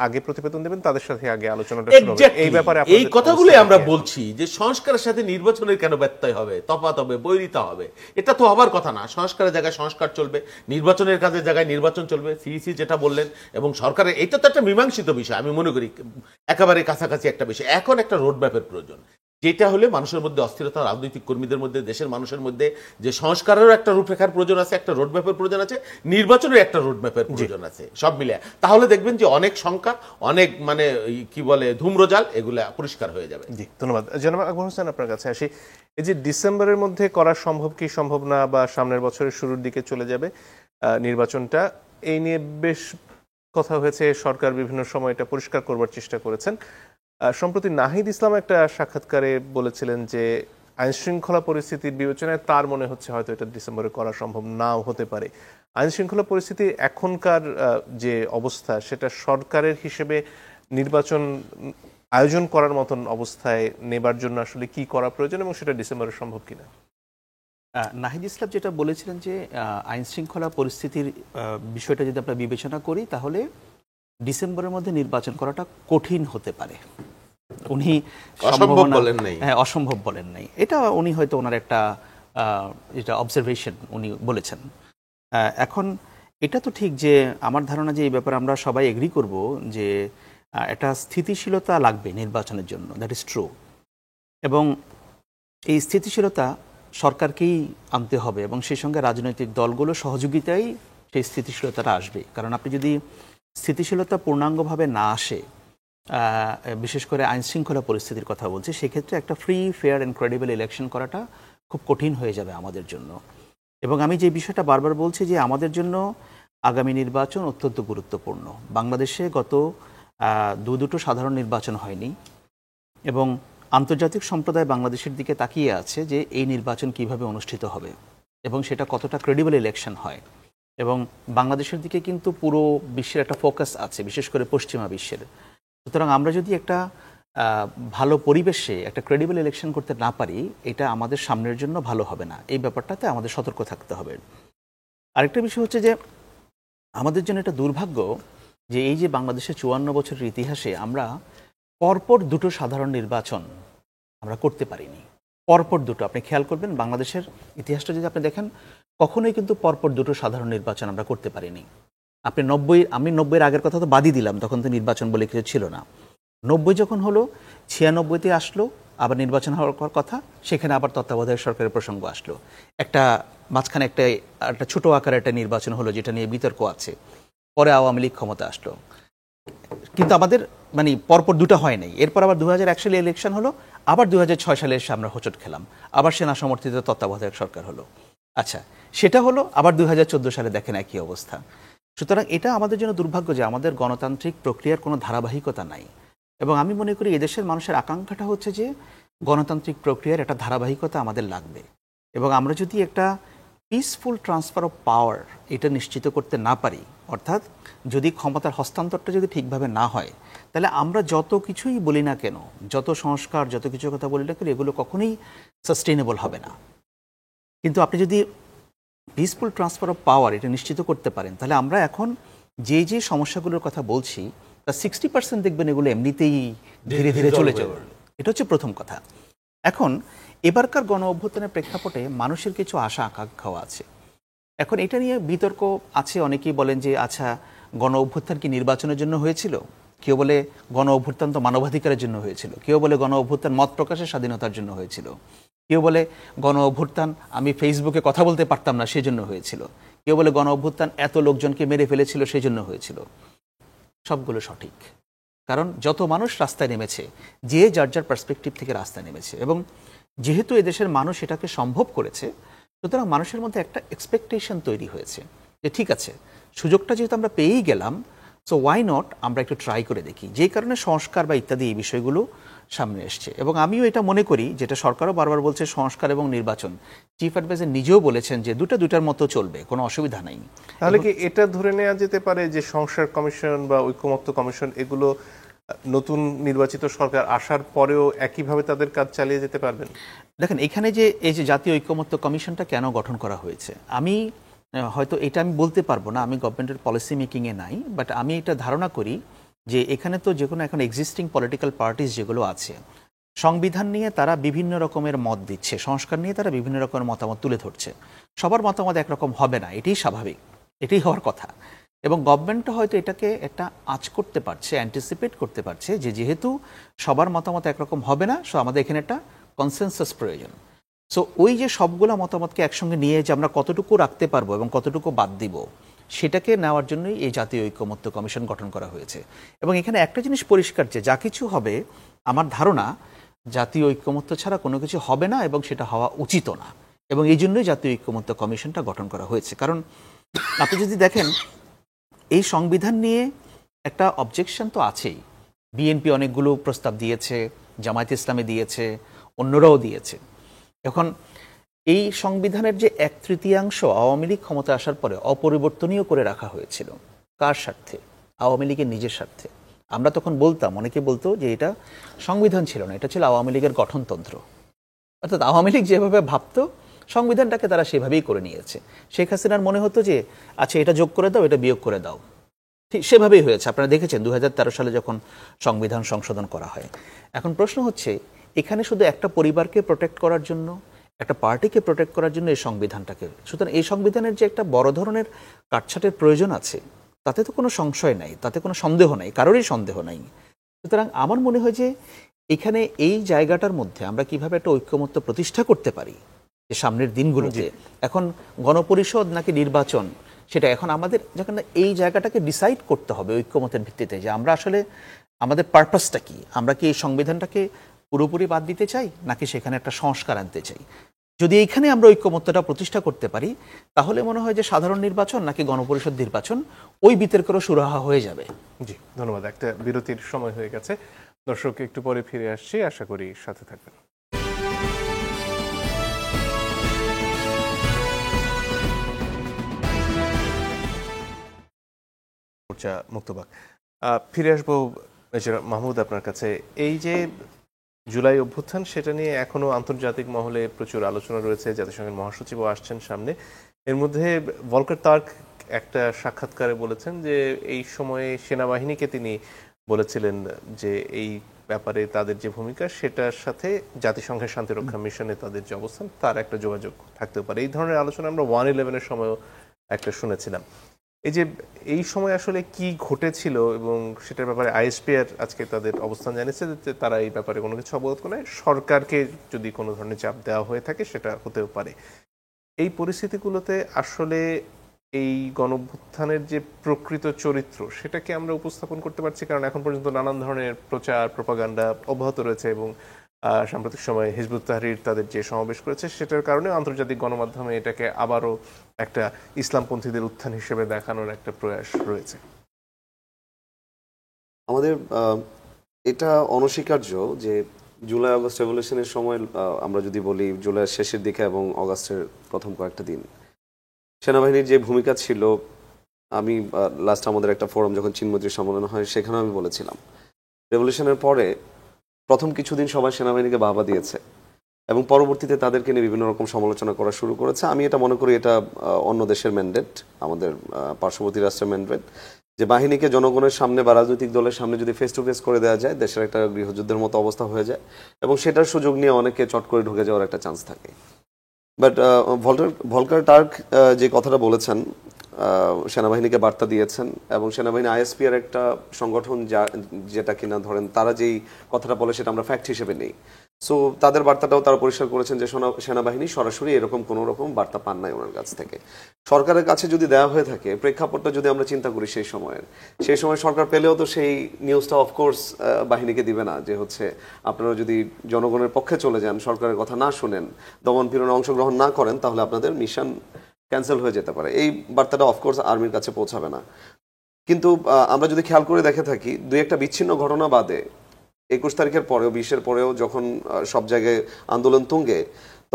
আগে প্রতিবেদন দেবেন তাদের সাথে আগে আলোচনাটা শুরু হবে। এই ব্যাপারে এই কথাগুলোই আমরা বলছি যে সংস্কারের সাথে নির্বাচনের কেন ব্যত্যয় হবে, তফাৎ হবে, বৈরিতা হবে, এটা তো হবার কথা না। সংস্কারের জায়গায় সংস্কার চলবে, নির্বাচনের কাজের জায়গায় নির্বাচন চলবে, সিইসি যেটা বললেন, এবং সরকারের এটা তো একটা মীমাংসিত বিষয়, আমি মনে করি একেবারে কাছাকাছি একটা বিষয়। এখন একটা রোডম্যাপের প্রয়োজন, যেটা হলে মানুষের মধ্যে অস্থিরতা, রাজনৈতিক কর্মীদের মধ্যে, দেশের মানুষের মধ্যে যে সংস্কারেরও একটা রূপরেখার প্রয়োজন আছে, একটা রোডম্যাপের প্রয়োজন আছে, নির্বাচনের একটা রোডম্যাপের প্রয়োজন আছে, সব মিলে। তাহলে দেখবেন যে অনেক সংখ্যা, অনেক মানে কি বলে ধূম্রজাল, এগুলা পরিষ্কার হয়ে যাবে। জি, ধন্যবাদ। জনাব আকবর হোসেন, আপনার কাছে আসি। এই যে ডিসেম্বরের মধ্যে করা সম্ভব কি সম্ভব না, বা সামনের বছরের শুরুর দিকে চলে যাবে নির্বাচনটা, এই নিয়ে বেশ কথা হয়েছে। সরকার বিভিন্ন সময় এটা পরিষ্কার করবার চেষ্টা করেছেন। সম্প্রতি নাহিদ ইসলাম একটা সাক্ষাৎকারে বলেছিলেন যে আইন শৃঙ্খলা পরিস্থিতির বিবেচনায় তার মনে হচ্ছে হয়তো এটা ডিসেম্বরে করা সম্ভব নাও হতে পারে। আইন শৃঙ্খলা পরিস্থিতি এখনকার যে অবস্থা, সেটা সরকারের হিসেবে নির্বাচন আয়োজন করার মতন অবস্থায় নেবার জন্য আসলে কি করা প্রয়োজন, এবং সেটা ডিসেম্বরে সম্ভব কিনা? নাহিদ ইসলাম যেটা বলেছিলেন যে আইন শৃঙ্খলা পরিস্থিতির বিষয়টা যদি আমরা বিবেচনা করি, তাহলে ডিসেম্বরের মধ্যে নির্বাচন করাটা কঠিন হতে পারে। উনি অসম্ভব বলেন নাই। হ্যাঁ, অসম্ভব বলেন নাই, এটা উনি হয়তো ওনার একটা এটা অবজারভেশন উনি বলেছেন। এখন এটা তো ঠিক যে আমার ধারণা যে এই ব্যাপারে আমরা সবাই এগ্রি করব যে একটা স্থিতিশীলতা লাগবে নির্বাচনের জন্য, দ্যাট ইজ ট্রু। এবং এই স্থিতিশীলতা সরকারকেই আনতে হবে এবং সেই সঙ্গে রাজনৈতিক দলগুলো সহযোগিতায় সেই স্থিতিশীলতাটা আসবে। কারণ আপনি যদি স্থিতিশীলতা পূর্ণাঙ্গভাবে না আসে, বিশেষ করে আইন শৃঙ্খলা পরিস্থিতির কথা বলছি, সেক্ষেত্রে একটা free, fair and credible election করাটা খুব কঠিন হয়ে যাবে আমাদের জন্য। এবং আমি যে বিষয়টা বারবার বলছি যে আমাদের জন্য আগামী নির্বাচন অত্যন্ত গুরুত্বপূর্ণ। বাংলাদেশে গত দুটো সাধারণ নির্বাচন হয়নি এবং আন্তর্জাতিক সম্প্রদায় বাংলাদেশের দিকে তাকিয়ে আছে যে এই নির্বাচন কিভাবে অনুষ্ঠিত হবে এবং সেটা কতটা ক্রেডিবল ইলেকশন হয়। এবং বাংলাদেশের দিকে কিন্তু পুরো বিশ্বের একটা ফোকাস আছে, বিশেষ করে পশ্চিমা বিশ্বের। সুতরাং আমরা যদি একটা ভালো পরিবেশে একটা ক্রেডিবল ইলেকশন করতে না পারি, এটা আমাদের সামনের জন্য ভালো হবে না। এই ব্যাপারটাতে আমাদের সতর্ক থাকতে হবে। আরেকটা বিষয় হচ্ছে যে আমাদের জন্য এটা দুর্ভাগ্য যে এই যে বাংলাদেশের 54 বছরের ইতিহাসে আমরা পরপর দুটো সাধারণ নির্বাচন আমরা করতে পারিনি। পরপর দুটো, আপনি খেয়াল করবেন বাংলাদেশের ইতিহাসটা যদি আপনি দেখেন, কখনোই কিন্তু পরপর দুটো সাধারণ নির্বাচন আমরা করতে পারিনি। আপনি আমি 90-এর আগের কথা তো বাদই দিলাম, তখন তো নির্বাচন বলে কিছু ছিল না। 90 যখন হলো, 96-তে আসলো আবার নির্বাচন হওয়ার কথা, সেখানে আবার তত্ত্বাবধায়ক সরকারের প্রসঙ্গ আসলো। একটা মাঝখানে একটা ছোট আকারের একটা নির্বাচন হলো যেটা নিয়ে বিতর্ক আছে, পরে আওয়ামী লীগ ক্ষমতা আসলো। কিন্তু আমাদের পরপর দুটো হয় নাই। এরপর আবার 2001 সালে ইলেকশন হলো, আবার 2006 সালে এসে আমরা হোঁচট খেলাম, আবার সেনা সমর্থিত তত্ত্বাবধায়ক সরকার হলো। আচ্ছা, সেটা হলো, আবার 2014 সালে দেখেন একই অবস্থা। সুতরাং এটা আমাদের জন্য দুর্ভাগ্য যে আমাদের গণতান্ত্রিক প্রক্রিয়ার কোনো ধারাবাহিকতা নাই। এবং আমি মনে করি এদেশের মানুষের আকাঙ্ক্ষাটা হচ্ছে যে গণতান্ত্রিক প্রক্রিয়ার একটা ধারাবাহিকতা আমাদের লাগবে। এবং আমরা যদি একটা পিসফুল ট্রান্সফার অফ পাওয়ার এটা নিশ্চিত করতে না পারি, অর্থাৎ যদি ক্ষমতার হস্তান্তরটা যদি ঠিকভাবে না হয়, তাহলে আমরা যত কিছুই বলি না কেন, যত সংস্কার, যত কিছু কথা বলি না কেন, এগুলো কখনোই সাস্টেইনেবল হবে না। কিন্তু আপনি যদি পিসফুল ট্রান্সফার অফ পাওয়ার এটা নিশ্চিত করতে পারেন, তাহলে আমরা এখন যে সমস্যাগুলোর কথা বলছি তার 60% দেখবেন এগুলো এমনিতেই ধীরে ধীরে চলে যাবে। এটা হচ্ছে প্রথম কথা। এখন এবারকার গণ অভ্যুত্থানের প্রেক্ষাপটে মানুষের কিছু আশা আকাঙ্ক্ষাও আছে। এখন এটা নিয়ে বিতর্ক আছে, অনেকেই বলেন যে আচ্ছা, গণ অভ্যুত্থান কি নির্বাচনের জন্য হয়েছিল? কেউ বলে গণ অভ্যুত্থান তো মানবাধিকারের জন্য হয়েছিল, কেউ বলে গণ অভ্যুত্থান মত প্রকাশের স্বাধীনতার জন্য হয়েছিল, কেউ বলে গণ অভ্যুত্থান আমি ফেসবুকে কথা বলতে পারতাম না সেজন্য হয়েছিল, কেউ বলে গণ অভ্যুত্থান এত লোকজনকে মেরে ফেলেছিল সেজন্য হয়েছিল। সবগুলো সঠিক, কারণ যত মানুষ রাস্তায় নেমেছে, যে যার যার পার্সপেক্টিভ থেকে রাস্তায় নেমেছে, এবং যেহেতু এদেশের মানুষ এটাকে সম্ভব করেছে, সুতরাং মানুষের মধ্যে একটা এক্সপেকটেশন তৈরি হয়েছে যে ঠিক আছে, সুযোগটা যেহেতু আমরা পেয়েই গেলাম, সো ওয়াই নট আমরা একটু ট্রাই করে দেখি। যেই কারণে সংস্কার বা ইত্যাদি এই বিষয়গুলো সামনে এসছে। এবং আমিও এটা মনে করি, যেটা সরকারও বারবার বলছে, সংস্কার এবং নির্বাচন, চিফ অ্যাডভাইজার নিজেও বলেছেন যে দুটার মতো চলবে, কোনো অসুবিধা নাই। তাহলে কি এটা ধরে নেওয়া যেতে পারে যে সংস্কার কমিশন বা ঐকমত্য কমিশন এগুলো নতুন নির্বাচিত সরকার আসার পরেও একইভাবে তাদের কাজ চালিয়ে যেতে পারবেন? দেখেন, এখানে যে এই যে জাতীয় ঐকমত্য কমিশনটা কেন গঠন করা হয়েছে, আমি হয়তো এটা আমি বলতে পারবো না, আমি গভর্নমেন্টের পলিসি মেকিংয়ে নাই, বাট আমি এটা ধারণা করি যে এখানে তো যে কোনো এখন এক্সিস্টিং পলিটিক্যাল পার্টিস যেগুলো আছে, সংবিধান নিয়ে তারা বিভিন্ন রকমের মত দিচ্ছে, সংস্কার নিয়ে তারা বিভিন্ন রকমের মতামত তুলে ধরছে। সবার মতামত একরকম হবে না, এটাই স্বাভাবিক, এটাই হওয়ার কথা। এবং গভর্নমেন্টটা হয়তো এটাকে একটা আঁচ করতে পারছে, অ্যান্টিসিপেট করতে পারছে যে যেহেতু সবার মতামত একরকম হবে না, সো আমাদের এখানে একটা কনসেনসাস প্রয়োজন। সো ওই যে সবগুলো মতামতকে একসঙ্গে নিয়ে যে আমরা কতটুকু রাখতে পারবো এবং কতটুকু বাদ দিব, সেটাকে নেওয়ার জন্যই এই জাতীয় ঐকমত্য কমিশন গঠন করা হয়েছে। এবং এখানে একটা জিনিস পরিষ্কার, যে যা কিছু হবে, আমার ধারণা জাতীয় ঐকমত্য ছাড়া কোনো কিছু হবে না এবং সেটা হওয়া উচিত না। এবং এই জন্যই জাতীয় ঐকমত্য কমিশনটা গঠন করা হয়েছে। কারণ আপনি যদি দেখেন, এই সংবিধান নিয়ে একটা অবজেকশন তো আছেই। বিএনপি অনেকগুলো প্রস্তাব দিয়েছে, জামায়াতে ইসলামী দিয়েছে, অন্যরাও দিয়েছে। এখন এই সংবিধানের যে 1/3 আওয়ামী লীগ ক্ষমতা আসার পরে অপরিবর্তনীয় করে রাখা হয়েছিল, কার স্বার্থে? আওয়ামী লীগের নিজের স্বার্থে। আমরা তখন বলতাম, অনেকে বলতো যে এটা সংবিধান ছিল না, এটা ছিল আওয়ামী লীগের গঠনতন্ত্র। অর্থাৎ আওয়ামী লীগ যেভাবে ভাবতো, সংবিধানটাকে তারা সেভাবেই করে নিয়েছে। শেখ হাসিনার মনে হতো যে আচ্ছা, এটা যোগ করে দাও, এটা বিয়োগ করে দাও, ঠিক সেভাবেই হয়েছে। আপনারা দেখেছেন 2013 সালে যখন সংবিধান সংশোধন করা হয়। এখন প্রশ্ন হচ্ছে, এখানে শুধু একটা পরিবারকে প্রোটেক্ট করার জন্য, একটা পার্টিকে প্রোটেক্ট করার জন্য এই সংবিধানটাকে, সুতরাং এই সংবিধানের যে একটা বড় ধরনের কাটছাটের প্রয়োজন আছে, তাতে তো কোনো সংশয় নাই, তাতে কোনো সন্দেহ নাই, কারোরই সন্দেহ নাই। সুতরাং আমার মনে হয় যে এখানে এই জায়গাটার মধ্যে আমরা কিভাবে একটা ঐক্যমত্য প্রতিষ্ঠা করতে পারি, যে সামনের দিনগুলোতে। এখন গণপরিষদ নাকি নির্বাচন, সেটা এখন আমাদের যখন এই জায়গাটাকে ডিসাইড করতে হবে ঐক্যমতের ভিত্তিতে, যে আমরা আসলে আমাদের পারপাসটা কি, আমরা কি এই সংবিধানটাকে পুরোপুরি বাদ দিতে চাই নাকি সেখানে একটা সংস্কার আনতে চাই। যদি এইখানে আমরা ঐক্যমত্যটা প্রতিষ্ঠা করতে পারি, তাহলে মনে হয় যে সাধারণ নির্বাচন নাকি গণপরিষদ নির্বাচন, ওই বিতর্কেরও সুরাহা হয়ে যাবে। জি, ধন্যবাদ। একটা বিরতির সময় হয়ে গেছে, দর্শক একটু পরে ফিরে আসছি, আশা করি সাথে থাকবেন। মুক্তবাক ফিরে আসবো। মাহমুদ, আপনার কাছে এই যে জুলাই অভ্যুত্থান, সেটা নিয়ে এখনো আন্তর্জাতিক মহলে প্রচুর আলোচনা রয়েছে, জাতিসংঘের মহাসচিবও আসছেন সামনে। এর মধ্যে ভলকার টার্ক একটা সাক্ষাৎকারে বলেছেন যে এই সময়ে সেনাবাহিনীকে তিনি বলেছিলেন যে এই ব্যাপারে তাদের যে ভূমিকা, সেটার সাথে জাতিসংঘের শান্তিরক্ষা মিশনে তাদের যে অবস্থান, তার একটা যোগাযোগ থাকতেও পারে। এই ধরনের আলোচনা আমরা 1/11-এর সময়ও একটা শুনেছিলাম। এই যে এই সময় আসলে কি ঘটেছিল এবং সেটার ব্যাপারে আইএসপিআর আজকে তাদের অবস্থান জানিয়েছে যে তারা এই ব্যাপারে কোনো কিছু অবগত করে, সরকারকে যদি কোনো ধরনের চাপ দেওয়া হয়ে থাকে সেটা হতেও পারে। এই পরিস্থিতিগুলোতে আসলে এই গণঅভ্যুত্থানের যে প্রকৃত চরিত্র, সেটাকে আমরা উপস্থাপন করতে পারছি, কারণ এখন পর্যন্ত নানান ধরনের প্রচার প্রপাগান্ডা অব্যাহত রয়েছে এবং সাম্প্রতিক সময়ে হিজবুত তাহরির তাদের যে সমাবেশ করেছে, সেটার কারণে আন্তর্জাতিক গণমাধ্যমে এটাকে আবারও একটা ইসলামপন্থীদের উত্থান হিসেবে দেখানোর একটা প্রয়াস রয়েছে। আমাদের এটা অনস্বীকার্য যে জুলাই আগস্ট রেভলিউশনের সময়, আমরা যদি বলি জুলাইয়ের শেষের দিকে এবং অগাস্টের প্রথম কয়েকটা দিন, সেনাবাহিনীর যে ভূমিকা ছিল, আমি লাস্ট আমাদের একটা ফোরাম যখন চীনমৈত্রী সম্মেলন হয় সেখানে আমি বলেছিলাম, রেভলিউশনের পরে প্রথম কিছুদিন সবাই সেনাবাহিনীকে বাহবা দিয়েছে এবং পরবর্তীতে তাদেরকে নিয়ে বিভিন্ন রকম সমালোচনা করা শুরু করেছে। আমি এটা মনে করি এটা অন্য দেশের ম্যান্ডেট, আমাদের পার্শ্ববর্তী রাষ্ট্রের ম্যান্ডেট, যে বাহিনীকে জনগণের সামনে বা রাজনৈতিক দলের সামনে যদি ফেস টু ফেস করে দেওয়া যায়, দেশের একটা গৃহযুদ্ধের মতো অবস্থা হয়ে যায় এবং সেটার সুযোগ নিয়ে অনেকে চট করে ঢুকে যাওয়ার একটা চান্স থাকে। বাট ভলকার টার্ক যে কথাটা বলেছেন, সেনাবাহিনীকে বার্তা দিয়েছেন এবং সেনাবাহিনী আইএসপিআর একটা সংগঠন যেটা কিনা ধরেন তারা যেই কথাটা বলে সেটা আমরা ফ্যাক্ট হিসেবে নেই। সো তাদের বার্তাটাও তারা পরিষ্কার করেছেন যে সেনাবাহিনী সরাসরি এরকম কোনো রকম বার্তা পান নাই ওনার কাছ থেকে। সরকারের কাছে যদি দেওয়া হয়ে থাকে, প্রেক্ষাপটটা যদি আমরা চিন্তা করি সেই সময় সরকার পেলেও তো সেই নিউজটা অফকোর্স বাহিনীকে দিবে না যে হচ্ছে আপনারা যদি জনগণের পক্ষে চলে যান, সরকারের কথা না শুনেন, দমন পীড়নে অংশগ্রহণ না করেন, তাহলে আপনাদের মিশন ক্যান্সেল হয়ে যেতে পারে। এই বার্তাটা অফকোর্স আর্মির কাছে পৌঁছাবে না। কিন্তু আমরা যদি খেয়াল করে দেখে থাকি, দুই একটা বিচ্ছিন্ন ঘটনা বাদে 21 তারিখের পরেও 20-এর পরেও যখন সব জায়গায় আন্দোলন তুঙ্গে,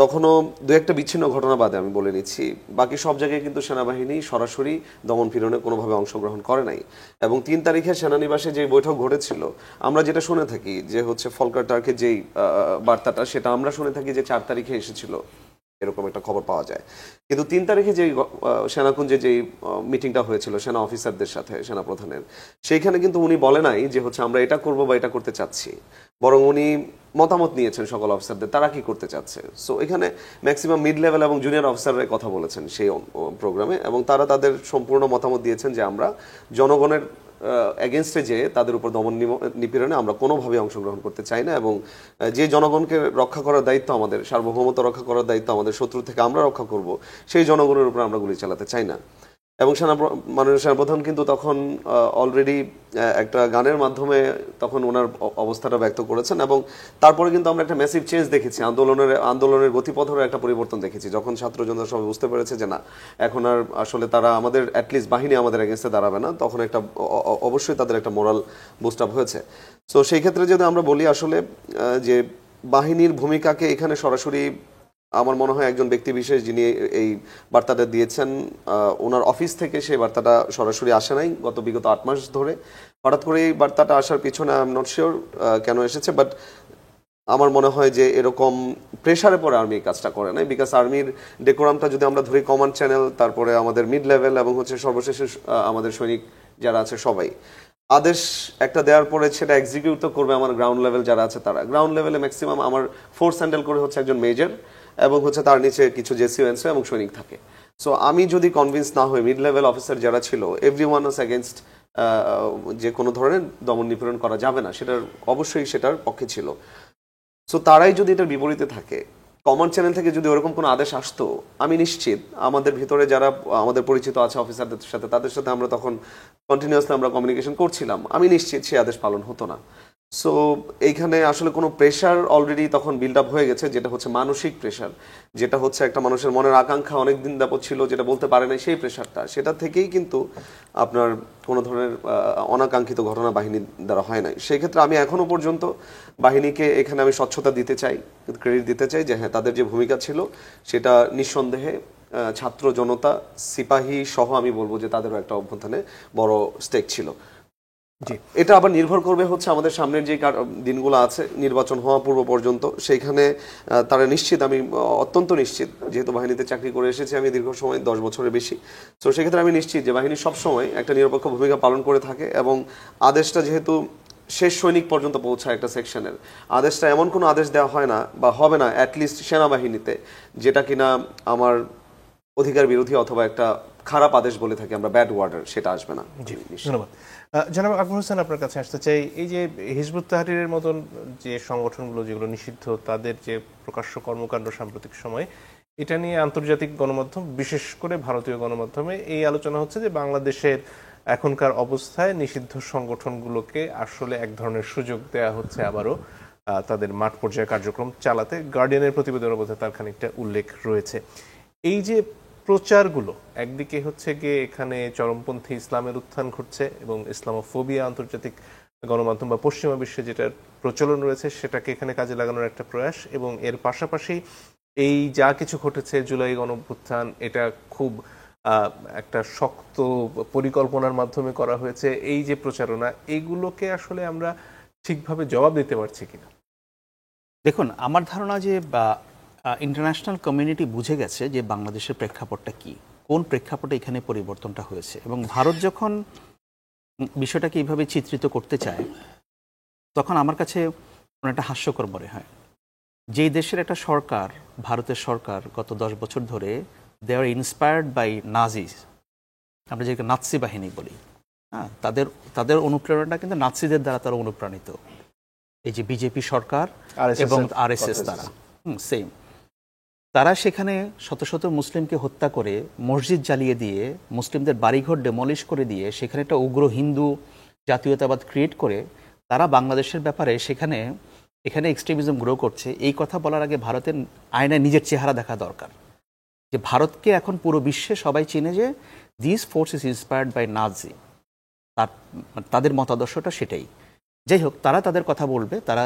তখনও দু একটা বিচ্ছিন্ন ঘটনা বাদে আমি বলে নিচ্ছি, বাকি সব জায়গায় কিন্তু সেনাবাহিনী সরাসরি দমন পীড়নে কোনোভাবে অংশগ্রহণ করে নাই। এবং 3 তারিখে সেনানিবাসে যে বৈঠক ঘটেছিল, আমরা যেটা শুনে থাকি যে হচ্ছে ভলকার টার্কের যেই বার্তাটা, সেটা আমরা শুনে থাকি যে 4 তারিখে এসেছিল, এরকম একটা খবর পাওয়া যায়। কিন্তু 3 তারিখে যেই সেনাকুঞ্জে যেই মিটিংটা হয়েছিল সেনা অফিসারদের সাথে সেনা প্রধানের, সেইখানে কিন্তু উনি বলে নাই যে হচ্ছে আমরা এটা করবো বা এটা করতে চাচ্ছি, বরং উনি মতামত নিয়েছেন সকল অফিসারদের তারা কি করতে চাচ্ছে। সো এখানে ম্যাক্সিমাম মিড লেভেল এবং জুনিয়র অফিসাররা কথা বলেছেন সেই প্রোগ্রামে এবং তারা তাদের সম্পূর্ণ মতামত দিয়েছেন যে আমরা জনগণের এগেনস্টে যে তাদের উপর দমন নিপীড়নে আমরা কোনোভাবে অংশগ্রহণ করতে চাই না এবং যে জনগণকে রক্ষা করার দায়িত্ব আমাদের, সার্বভৌমত্ব রক্ষা করার দায়িত্ব আমাদের, শত্রু থেকে আমরা রক্ষা করব, সেই জনগণের উপর আমরা গুলি চালাতে চাই না। এবং মাননীয় সেনাপ্রধান কিন্তু তখন অলরেডি একটা গানের মাধ্যমে তখন ওনার অবস্থাটা ব্যক্ত করেছেন এবং তারপরে কিন্তু আমরা একটা ম্যাসিভ চেঞ্জ দেখেছি, আন্দোলনের গতিপথেরও একটা পরিবর্তন দেখেছি, যখন ছাত্র জনতা সবাই বুঝতে পেরেছে যে না, এখন আর আসলে তারা আমাদের অ্যাটলিস্ট বাহিনী আমাদের এগেন্স্টে দাঁড়াবে না, তখন একটা অবশ্যই তাদের একটা মোরাল বুস্ট আপ হয়েছে। সো সেই ক্ষেত্রে যদি আমরা বলি আসলে যে বাহিনীর ভূমিকাকে এখানে সরাসরি আমার মনে হয় একজন ব্যক্তি বিশেষ যিনি এই বার্তাটা দিয়েছেন, ওনার অফিস থেকে সেই বার্তাটা সরাসরি আসে নাই বিগত 8 মাস ধরে। হঠাৎ করে এই বার্তাটা আসার পিছনে আই এম নট শিওর কেন এসেছে, বাট আমার মনে হয় যে এরকম প্রেশারে পরে আর্মি কাজটা করে নাই, বিকজ আর্মির ডেকোরামটা যদি আমরা ধরি, কমান্ড চ্যানেল, তারপরে আমাদের মিড লেভেল এবং হচ্ছে সর্বশেষে আমাদের সৈনিক যারা আছে সবাই আদেশ একটা দেওয়ার পরে সেটা এক্সিকিউট করবে আমার গ্রাউন্ড লেভেল যারা আছে তারা। গ্রাউন্ড লেভেলে ম্যাক্সিমাম আমার ফোর্স হ্যান্ডেল করে হচ্ছে একজন মেজর এবং হচ্ছে তার নিচে কিছু জেসিও এনসিও এবং সৈনিক থাকে। সো আমি যদি কনভিন্স না হই, মিড লেভেল অফিসার যারা ছিল, এভরিওয়ান ওয়াজ এগেনস্ট যে কোনো ধরনের দমন নিপীড়ন করা যাবে না, সেটার অবশ্যই সেটার পক্ষে ছিল। সো তারাই যদি এটার বিপরীতে থাকে, কমান্ড চ্যানেল থেকে যদি ওরকম কোনো আদেশ আসতো, আমি নিশ্চিত আমাদের ভিতরে যারা আমাদের পরিচিত আছে অফিসারদের সাথে, তাদের সাথে আমরা তখন কন্টিনিউয়াসলি আমরা কমিউনিকেশন করছিলাম, আমি নিশ্চিত সেই আদেশ পালন হতো না। সো এইখানে আসলে কোনো প্রেশার অলরেডি তখন বিল্ড আপ হয়ে গেছে, যেটা হচ্ছে মানসিক প্রেশার, যেটা হচ্ছে একটা মানুষের মনের আকাঙ্ক্ষা অনেকদিন যাবত ছিল, যেটা বলতে পারে না, সেই প্রেশারটা, সেটা থেকেই কিন্তু আপনার কোনো ধরনের অনাকাঙ্ক্ষিত ঘটনা বাহিনীর দ্বারা হয় নাই। সেই ক্ষেত্রে আমি এখনো পর্যন্ত বাহিনীকে এখানে আমি স্বচ্ছতা দিতে চাই, ক্রেডিট দিতে চাই যে হ্যাঁ, তাদের যে ভূমিকা ছিল সেটা নিঃসন্দেহে ছাত্র জনতা সিপাহী সহ আমি বলবো যে তাদেরও একটা অভ্যুত্থানে বড় স্টেক ছিল। এটা আবার নির্ভর করবে হচ্ছে আমাদের সামনের যে দিনগুলো আছে নির্বাচন হওয়া পূর্ব পর্যন্ত, সেইখানে তারা নিশ্চিত, আমি অত্যন্ত নিশ্চিত, যেহেতু বাহিনীতে চাকরি করে এসেছি আমি দীর্ঘ সময় 10 বছরের বেশি, তো সেক্ষেত্রে আমি নিশ্চিত যে বাহিনী সবসময় একটা নিরপেক্ষ ভূমিকা পালন করে থাকে। এবং আদেশটা যেহেতু শেষ সৈনিক পর্যন্ত পৌঁছায় একটা সেকশনের, আদেশটা এমন কোনো আদেশ দেওয়া হয় না বা হবে না অ্যাটলিস্ট সেনাবাহিনীতে, যেটা কিনা আমার অধিকার বিরোধী অথবা একটা খারাপ আদেশ বলে থাকি আমরা, ব্যাড ওয়ার্ডার, সেটা আসবে না। ধন্যবাদ। জনাব আকবর হোসেন, আপনার কাছে আসতে চাই, এই যে হিজবুত তাহরীরের মতন যে সংগঠনগুলো যেগুলো নিষিদ্ধ, তাদের যে প্রকাশ্য কর্মকাণ্ড সাম্প্রতিক সময়ে, এটা নিয়ে আন্তর্জাতিক গণমাধ্যম, বিশেষ করে ভারতীয় গণমাধ্যমে এই আলোচনা হচ্ছে যে বাংলাদেশের এখনকার অবস্থায় নিষিদ্ধ সংগঠনগুলোকে আসলে এক ধরনের সুযোগ দেয়া হচ্ছে আবারও তাদের মাঠ পর্যায়ে কার্যক্রম চালাতে। গার্ডিয়ানের প্রতিবেদনের মধ্যে তার খানিকটা উল্লেখ রয়েছে। এই যে প্রচারগুলো, একদিকে হচ্ছে গিয়ে এখানে চরমপন্থী ইসলামের উত্থান ঘটছে এবং ইসলামোফোবিয়া আন্তর্জাতিক গণমাধ্যম বা পশ্চিমা বিশ্বে যেটার প্রচলন রয়েছে সেটাকে এখানে কাজে লাগানোর একটা প্রয়াস, এবং এর পাশাপাশি এই যা কিছু ঘটেছে জুলাই গণঅভ্যুত্থান, এটা খুব একটা শক্ত পরিকল্পনার মাধ্যমে করা হয়েছে। এই যে প্রচারণা, এইগুলোকে আসলে আমরা ঠিকভাবে জবাব দিতে পারছি কিনা? দেখুন, আমার ধারণা যে ইন্টারন্যাশনাল কমিউনিটি বুঝে গেছে যে বাংলাদেশের প্রেক্ষাপটটা কি, কোন প্রেক্ষাপটে এখানে পরিবর্তনটা হয়েছে, এবং ভারত যখন বিষয়টাকে এইভাবে চিত্রিত করতে চায় তখন আমার কাছে অনেকটা হাস্যকর মনে হয়। যেই দেশের একটা সরকার, ভারতের সরকার, গত 10 বছর ধরে দে আর ইন্সপায়ার্ড বাই নাজিস, আমরা যেটাকে নাৎসি বাহিনী বলি, হ্যাঁ, তাদের অনুপ্রেরণা কিন্তু নাৎসিদের দ্বারা তারা অনুপ্রাণিত। এই যে বিজেপি সরকার এবং আরএসএস, তারা সেম, তারা সেখানে শত শত মুসলিমকে হত্যা করে, মসজিদ জ্বালিয়ে দিয়ে, মুসলিমদের বাড়িঘর ডেমলিশ করে দিয়ে, সেখানে একটা উগ্র হিন্দু জাতীয়তাবাদ ক্রিয়েট করে তারা বাংলাদেশের ব্যাপারে এখানে এক্সট্রিমিজম গ্রো করছে। এই কথা বলার আগে ভারতের আয়নায় নিজের চেহারা দেখা দরকার, যে ভারতকে এখন পুরো বিশ্বে সবাই চেনে যে this force is inspired by Nazi, তাদের মতাদর্শটা সেটাই। যাই হোক, তারা তাদের কথা বলবে, তারা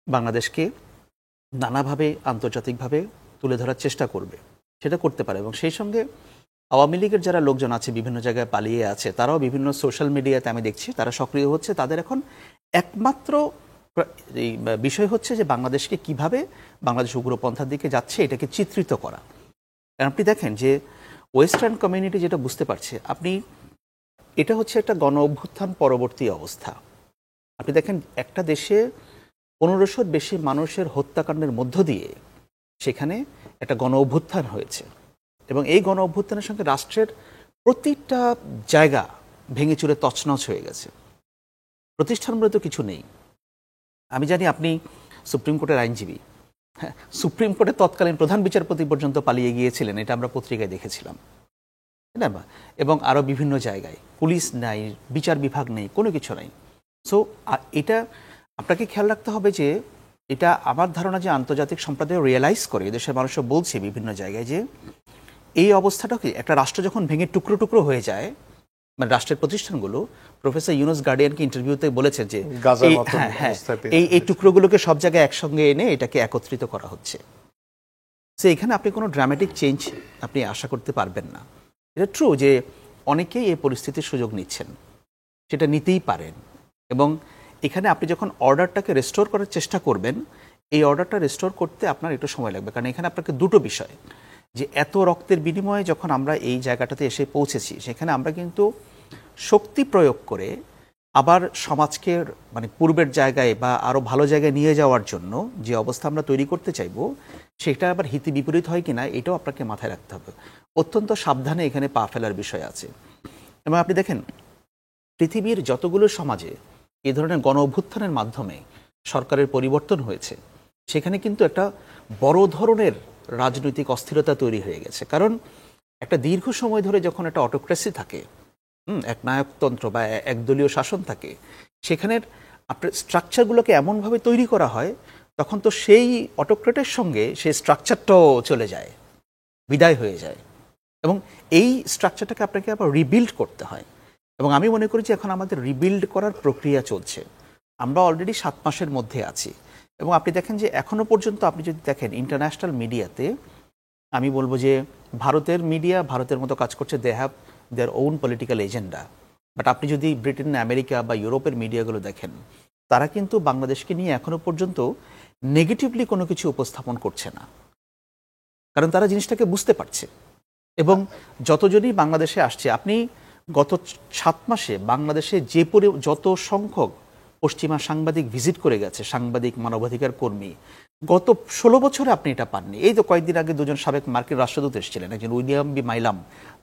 বাংলাদেশকে নানাভাবে আন্তর্জাতিকভাবে তুলে ধরার চেষ্টা করবে, সেটা করতে পারে। এবং সেই সঙ্গে আওয়ামী লীগের যারা লোকজন আছে বিভিন্ন জায়গায় পালিয়ে আছে, তারাও বিভিন্ন সোশ্যাল মিডিয়াতে আমি দেখছি তারা সক্রিয় হচ্ছে। তাদের এখন একমাত্র এই বিষয় হচ্ছে যে বাংলাদেশকে কিভাবে, বাংলাদেশ উগ্রপন্থার দিকে যাচ্ছে এটাকে চিত্রিত করা। কারণ আপনি দেখেন যে ওয়েস্টার্ন কমিউনিটি যেটা বুঝতে পারছে, এটা হচ্ছে একটা গণ অভ্যুত্থান পরবর্তী অবস্থা। আপনি দেখেন একটা দেশে 1500-র বেশি মানুষের হত্যাকাণ্ডের মধ্য দিয়ে সেখানে একটা গণ অভ্যুত্থান হয়েছে, এবং এই গণ অভ্যুত্থানের সঙ্গে রাষ্ট্রের প্রতিটা জায়গা ভেঙে চুরে তছনছ হয়ে গেছে, প্রতিষ্ঠানমূলত কিছু নেই। আমি জানি আপনি সুপ্রিম কোর্টের আইনজীবী, হ্যাঁ, সুপ্রিম কোর্টের তৎকালীন প্রধান বিচারপতি পর্যন্ত পালিয়ে গিয়েছিলেন, এটা আমরা পত্রিকায় দেখেছিলাম, না? এবং আরও বিভিন্ন জায়গায় পুলিশ নাই, বিচার বিভাগ নেই, কোনো কিছু নাই। সো এটা আপনাকে খেয়াল রাখতে হবে যে এটা আমার ধারণা যে আন্তর্জাতিক সম্প্রদায় রিয়েলাইজ করে, দেশের মানুষও বলছে বিভিন্ন জায়গায় যে এই অবস্থাটা কি, একটা রাষ্ট্র যখন ভেঙে টুকরো টুকরো হয়ে যায়, মানে রাষ্ট্রের প্রতিষ্ঠানগুলো, প্রফেসর ইউনুস গার্ডিয়ানকে ইন্টারভিউতে বলেছেন যে এই টুকরোগুলোকে সব জায়গায় একসঙ্গে এনে এটাকে একত্রিত করা হচ্ছে। সো এখানে আপনি কোনো ড্রামাটিক চেঞ্জ আপনি আশা করতে পারবেন না। এটা ট্রু যে অনেকেই এই পরিস্থিতির সুযোগ নিচ্ছেন, সেটা নিতেই পারেন, এবং এখানে আপনি যখন অর্ডারটাকে রেস্টোর করার চেষ্টা করবেন, এই অর্ডারটা রেস্টোর করতে আপনার একটু সময় লাগবে। কারণ এখানে আপনাকে দুটো বিষয়, যে এত রক্তের বিনিময়ে যখন আমরা এই জায়গাটাতে এসে পৌঁছেছি, সেখানে আমরা কিন্তু শক্তি প্রয়োগ করে আবার সমাজকে মানে পূর্বের জায়গায় বা আরও ভালো জায়গায় নিয়ে যাওয়ার জন্য যে অবস্থা আমরা তৈরি করতে চাইব, সেটা আবার হিতে বিপরীত হয় কিনা এটাও আপনাকে মাথায় রাখতে হবে। অত্যন্ত সাবধানে এখানে পা ফেলার বিষয় আছে। এবং আপনি দেখেন পৃথিবীর যতগুলো সমাজে এই ধরনের গণ অভ্যুত্থানের মাধ্যমে সরকারের পরিবর্তন হয়েছে, সেখানে কিন্তু একটা বড় ধরনের রাজনৈতিক অস্থিরতা তৈরি হয়ে গেছে। কারণ একটা দীর্ঘ সময় ধরে যখন একটা অটোক্রেসি থাকে, এক নায়কতন্ত্র বা একদলীয় শাসন থাকে, সেখানের আপনার স্ট্রাকচারগুলোকে এমনভাবে তৈরি করা হয়, তখন তো সেই অটোক্রেটের সঙ্গে সেই স্ট্রাকচারটাও চলে যায়, বিদায় হয়ে যায়, এবং এই স্ট্রাকচারটাকে আপনাকে আবার রিবিল্ড করতে হয়। এবং আমি মনে করি যে এখন আমাদের রিবিল্ড করার প্রক্রিয়া চলছে। আমরা অলরেডি 7 মাসের মধ্যে আছি, এবং আপনি দেখেন যে এখনো পর্যন্ত আপনি যদি দেখেন ইন্টারন্যাশনাল মিডিয়াতে, আমি বলবো যে ভারতের মিডিয়া ভারতের মতো কাজ করছে, they have their own political agenda. But আপনি যদি ব্রিটেন, আমেরিকা বা ইউরোপের মিডিয়াগুলো দেখেন, তারা কিন্তু বাংলাদেশকে নিয়ে এখনো পর্যন্ত নেগেটিভলি কোনো কিছু উপস্থাপন করছে না, কারণ তারা জিনিসটাকে বুঝতে পারছে। এবং যতজনই বাংলাদেশে আসছে, আপনি গত 7 মাসে বাংলাদেশে যত সংখ্যক পশ্চিমা সাংবাদিক ভিজিট করে গেছে, সাংবাদিক, মানবাধিকার কর্মী, গত 16 বছরে আপনি এটা পাননি। এই তো কয়েকদিন আগে 2জন সাবেক মার্কিন রাষ্ট্রদূত এসেছিলেন, একজন উইলিয়াম বি মাইলাম,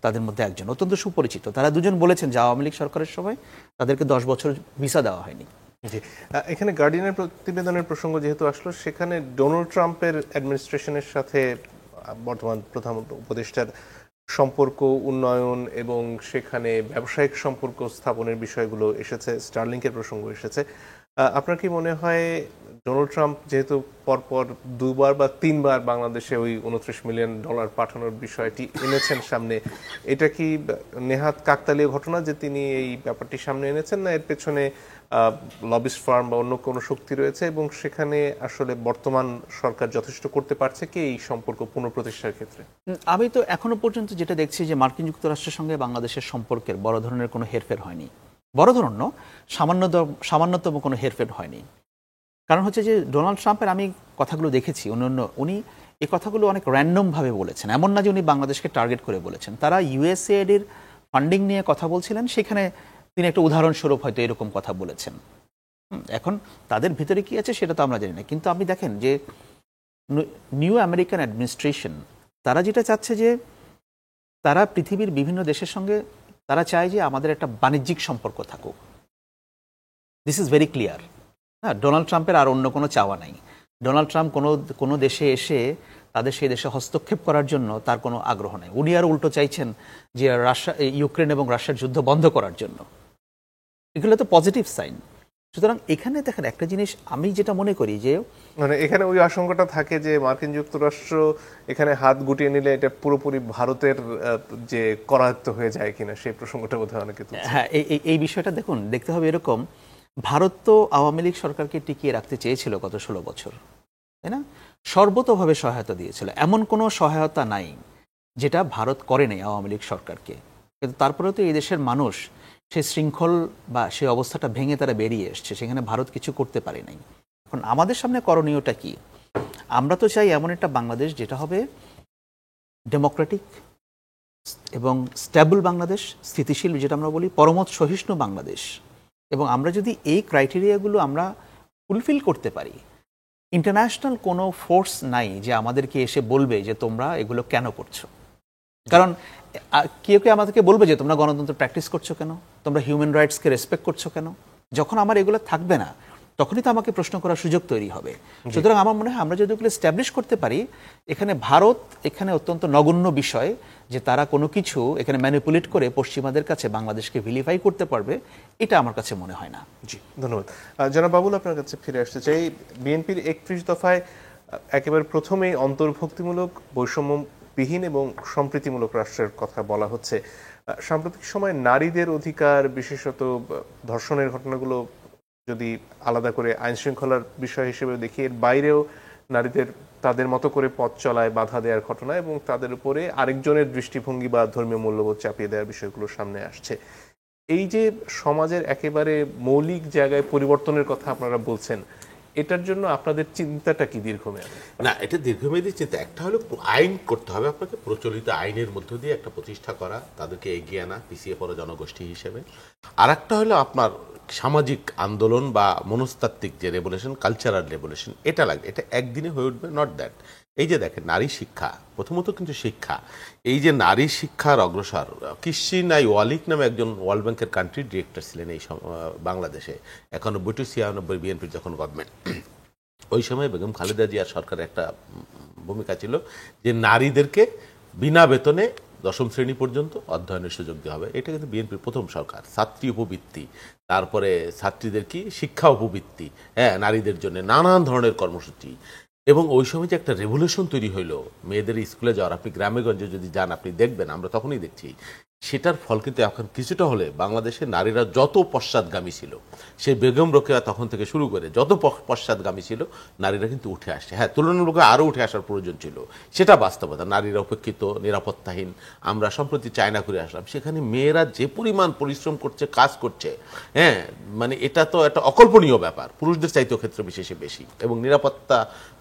তাদের মধ্যে একজন অত্যন্ত সুপরিচিত। তারা 2জন বলেছেন যে আওয়ামী লীগ সরকারের সময় তাদেরকে 10 বছর ভিসা দেওয়া হয়নি। জি, এখানে গার্ডিয়ানের প্রতিবেদনের প্রসঙ্গ যেহেতু আসলো, সেখানে ডোনাল্ড ট্রাম্পের অ্যাডমিনিস্ট্রেশনের সাথে বর্তমান প্রধান উপদেষ্টার সম্পর্ক উন্নয়ন এবং সেখানে ব্যবসায়িক সম্পর্ক স্থাপনের বিষয়গুলো এসেছে, স্টারলিংকের প্রসঙ্গ এসেছে। আপনার কি মনে হয় ডোনাল্ড ট্রাম্প যেহেতু পরপর 2বার বা 3বার বাংলাদেশে ওই $29 মিলিয়ন পাঠানোর বিষয়টি এনেছেন সামনে, এটা কি নেহাত কাকতালীয় ঘটনা যে তিনি এই ব্যাপারটি সামনে এনেছেন, না এর পেছনে লবিস্ট ফার্ম বা অন্য কোনো শক্তি রয়েছে, এবং সেখানে আসলে বর্তমান সরকার যথেষ্ট করতে পারছে কি এই সম্পর্ক পুনঃপ্রতিষ্ঠার ক্ষেত্রে? আমি তো এখনো পর্যন্ত যেটা দেখছি যে মার্কিন যুক্তরাষ্ট্রের সঙ্গে বাংলাদেশের সম্পর্কের বড় ধরনের কোনো হেরফের হয়নি। বড় ধরনের সামান্যতম কোনো হেরফের হয়নি। কারণ হচ্ছে যে ডোনাল্ড ট্রাম্পের আমি কথাগুলো দেখেছি, উনি এই কথাগুলো অনেক র্যান্ডমভাবে বলেছেন। এমন না যে উনি বাংলাদেশকে টার্গেট করে বলেছেন। তারা ইউএসএইডির ফান্ডিং নিয়ে কথা বলছিলেন, সেখানে তিনি একটা উদাহরণস্বরূপ হয়তো এরকম কথা বলেছেন। এখন তাদের ভিতরে কি আছে সেটা তো আমরা জানি না, কিন্তু আপনি দেখেন যে নিউ আমেরিকান অ্যাডমিনিস্ট্রেশন তারা যেটা চাচ্ছে যে তারা পৃথিবীর বিভিন্ন দেশের সঙ্গে তারা চায় যে আমাদের একটা বাণিজ্যিক সম্পর্ক থাকুক। This is very clear. হ্যাঁ, ডোনাল্ড ট্রাম্পের আর অন্য কোনো চাওয়া নাই। ডোনাল্ড ট্রাম্প কোনো দেশে এসে তাদের সেই দেশে হস্তক্ষেপ করার জন্য তার কোনো আগ্রহ নেই। উনি আর উল্টো চাইছেন যে ইউক্রেন এবং রাশিয়ার যুদ্ধ বন্ধ করার জন্য। এগুলো তো পজিটিভ সাইন। সুতরাং এখানে দেখেন একটা জিনিস আমি যেটা মনে করি যে মানে এখানে ওই আশঙ্কাটা থাকে যে মার্কিন যুক্তরাষ্ট্র এখানে হাত গুটিয়ে নিলে এটা পুরোপুরি ভারতের যে করায়ত্ত হয়ে যায় কিনা, সেই প্রসঙ্গটা বোধহয় অনেকে তুলছে। হ্যাঁ, এই বিষয়টা দেখুন, দেখতে হবে এরকম, ভারত তো আওয়ামী লীগ সরকারকে টিকিয়ে রাখতে চেয়েছিল গত 16 বছর, তাই না? সর্বতোভাবে সহায়তা দিয়েছিল, এমন কোনো সহায়তা নাই যেটা ভারত করে নেই আওয়ামী লীগ সরকারকে। কিন্তু তারপরেও তো এই দেশের মানুষ সেই শৃঙ্খল বা সেই অবস্থাটা ভেঙে তারা বেরিয়ে এসছে, সেখানে ভারত কিছু করতে পারে নাই। এখন আমাদের সামনে করণীয়টা কি? আমরা তো চাই এমন একটা বাংলাদেশ যেটা হবে ডেমোক্রেটিক এবং স্টেবল বাংলাদেশ, স্থিতিশীল যেটা আমরা বলি, পরমত সহিষ্ণু বাংলাদেশ। এবং আমরা যদি এই ক্রাইটেরিয়াগুলো আমরা ফুলফিল করতে পারি, ইন্টারন্যাশনাল কোনো ফোর্স নাই যে আমাদেরকে এসে বলবে যে তোমরা এগুলো কেন করছো। কারণ কেউ আমাদেরকে বলবে যে তোমরা গণতন্ত্র প্র্যাকটিস করছো কেন, তোমরা হিউম্যান রাইটসকে রেসপেক্ট করছো কেন। যখন আমার এগুলো থাকবে না, তখনই তো আমাকে প্রশ্ন করার সুযোগ তৈরি হবে। সুতরাং আমার মনে হয় আমরা যদি এগুলো এস্টাবলিশ করতে পারি, এখানে ভারত এখানে অত্যন্ত নগণ্য বিষয় যে তারা কোনো কিছু এখানে ম্যানিপুলেট করে পশ্চিমাদের কাছে বাংলাদেশকে ভিলিফাই করতে পারবে, এটা আমার কাছে মনে হয় না। জি, ধন্যবাদ। জনাব বাবুল, আপনার কাছে ফিরে আসতে চাই। বিএনপির 31 দফায় একেবারে প্রথমেই অন্তর্ভুক্তিমূলক, বৈষম্যবিহীন এবং সম্প্রীতিমূলক রাষ্ট্রের কথা বলা হচ্ছে। সাম্প্রতিক সময় নারীদের অধিকার, বিশেষত ধর্ষণের ঘটনাগুলো যদি আলাদা করে আইন শৃঙ্খলার বিষয় হিসেবে দেখি, এর বাইরেও নারীদের তাদের মতো করে পথ চলায় বাধা দেওয়ার ঘটনা এবং তাদের উপরে আরেকজনের দৃষ্টিভঙ্গি বা ধর্মীয় মূল্যবোধ চাপিয়ে দেওয়ার বিষয়গুলো সামনে আসছে। এই যে সমাজের একেবারে মৌলিক জায়গায় পরিবর্তনের কথা আপনারা বলছেন, এটার জন্য আপনাদের চিন্তাটা কি দীর্ঘমেয়াদী? না, এটা দীর্ঘমেয়াদী চিন্তা। একটা হলো আইন করতে হবে আপনাকে, প্রচলিত আইনের মধ্য দিয়ে একটা প্রতিষ্ঠা করা, তাদেরকে এগিয়ে আনা পিছিয়ে পড়া জনগোষ্ঠী হিসেবে। আর একটা হলো আপনার সামাজিক আন্দোলন বা মনস্তাত্ত্বিক যে রেভলিউশন, কালচারাল রেভলিউশন, এটা লাগবে। এটা একদিনে হয়ে উঠবে, নট দ্যাট। এই যে দেখেন নারী শিক্ষা, প্রথমত কিন্তু শিক্ষা, এই যে নারী শিক্ষার অগ্রসর, কিশ্চিন আই ওয়ালিক নামে একজন ওয়ার্ল্ড ব্যাংকের কান্ট্রি ডিরেক্টর ছিলেন এই বাংলাদেশে 91 to 96 বিএনপির যখন গভর্নমেন্ট, ওই সময় বেগম খালেদা জিয়ার সরকারের একটা ভূমিকা ছিল যে নারীদেরকে বিনা বেতনে 10ম শ্রেণী পর্যন্ত অধ্যয়নের সুযোগ দেওয়া হবে। এটা কিন্তু বিএনপির প্রথম সরকার। ছাত্রী উপবৃত্তি, তারপরে ছাত্রীদের কি শিক্ষা উপবৃত্তি, হ্যাঁ, নারীদের জন্য নানান ধরনের কর্মসূচি। এবং ওই সময় যে একটা রেভলিউশন তৈরি হইলো মেয়েদের স্কুলে যাওয়ার, আপনি গ্রামে গঞ্জে যদি যান আপনি দেখবেন, আমরা তখনই দেখছি, সেটার ফল কিন্তু এখন কিছুটা হলে বাংলাদেশের নারীরা যত পশ্চাৎগামী ছিল, সেই বেগম রোকেয়া তখন থেকে শুরু করে যত পশ্চাৎগামী ছিল, নারীরা কিন্তু উঠে আসছে। হ্যাঁ, তুলনামূলক আরও উঠে আসার প্রয়োজন ছিল, সেটা বাস্তবতা। নারীরা উপেক্ষিত, নিরাপত্তাহীন। আমরা সম্প্রতি চায়না করে আসলাম, সেখানে মেয়েরা যে পরিমাণ পরিশ্রম করছে, কাজ করছে, হ্যাঁ, মানে এটা তো একটা অকল্পনীয় ব্যাপার, পুরুষদের চাইতেও ক্ষেত্র বিশেষে বেশি। এবং নিরাপত্তা,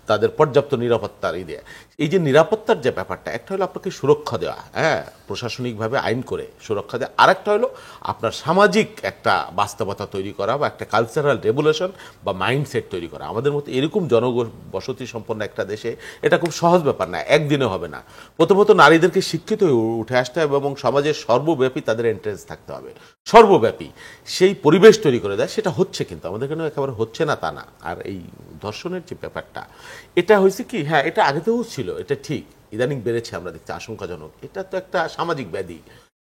তাদের পর্যাপ্ত নিরাপত্তার দেয়া, এই যে নিরাপত্তার যে ব্যাপারটা, একটা হলো আপনাকে সুরক্ষা দেওয়া, হ্যাঁ, প্রশাসনিকভাবে আইন করে সুরক্ষা দেওয়া, আরেকটা হলো আপনার সামাজিক একটা বাস্তবতা তৈরি করা বা একটা কালচারাল রেভলিউশন বা মাইন্ডসেট তৈরি করা। আমাদের মতো এরকম জনবসতি সম্পন্ন একটা দেশে এটা খুব সহজ ব্যাপার না, একদিনে হবে না। প্রথমত নারীদেরকে শিক্ষিত হয়ে উঠে আসতে হবে এবং সমাজের সর্বব্যাপী তাদের এন্ট্রেন্স থাকতে হবে, সর্বব্যাপী সেই পরিবেশ তৈরি করে দেয়। সেটা হচ্ছে, কিন্তু আমাদের কেন একেবারে হচ্ছে না তা না। আর এই ধর্ষণের যে ব্যাপারটা, এটা হয়েছে কি, হ্যাঁ, এটা আগেতেও ছিল, এটা ঠিক, ইদানিং বেড়েছে আমরা দেখছি, আশঙ্কাজনক। এটা তো একটা সামাজিক ব্যাধি।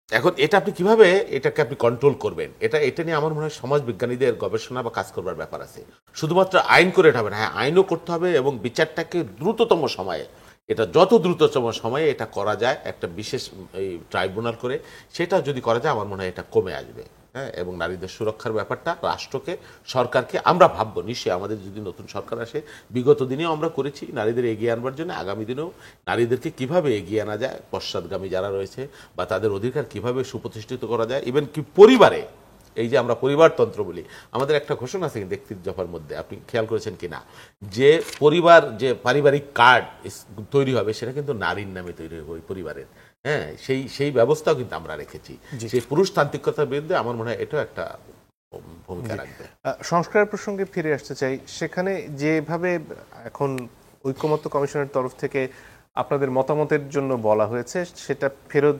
এখন এটা আপনি কিভাবে এটাকে আপনি কন্ট্রোল করবেন, এটা নিয়ে আমার মনে হয় সমাজ বিজ্ঞানীদের গবেষণা বা কাজ করবার ব্যাপার আছে। শুধুমাত্র আইন করে এটা হবে না, হ্যাঁ, আইনও করতে হবে এবং বিচারটাকে দ্রুততম সময়ে, এটা যত দ্রুততম সময়ে এটা করা যায় একটা বিশেষ এই ট্রাইব্যুনাল করে, সেটা যদি করা যায় আমার মনে হয় এটা কমে আসবে। হ্যাঁ, এবং নারীদের সুরক্ষার ব্যাপারটা রাষ্ট্রকে, সরকারকে, আমরা ভাববো নিশ্চয়ই আমাদের যদি নতুন সরকার আসে, বিগত দিনেও আমরা করেছি নারীদের এগিয়ে আনবার জন্য, আগামী দিনেও নারীদেরকে কিভাবে এগিয়ে আনা যায়, পশ্চাৎগামী যারা রয়েছে বা তাদের অধিকার কিভাবে সুপ্রতিষ্ঠিত করা যায়, ইভেন কি পরিবারে, এই যে আমরা পরিবারতন্ত্র বলি, আমাদের একটা ঘোষণা আছে কিন্তু 31 দফার মধ্যে, আপনি খেয়াল করেছেন কিনা, যে পরিবার, যে পারিবারিক কার্ড তৈরি হবে সেটা কিন্তু নারীর নামে তৈরি হবে ওই পরিবারের। হ্যাঁ, সেই ব্যবস্থাও কিন্তু আমরা রেখেছি। সেই পুরুষতান্ত্রিকতার বিরুদ্ধে আমার মনে হয় এটাও একটা ভূমিকা রাখবে। সংস্কার প্রসঙ্গে ফিরে আসতে চাই। সেখানে যেভাবে এখন ঐকমত্য কমিশনের তরফ থেকে আপনাদের মতামতের জন্য বলা হয়েছে, সেটা ফেরত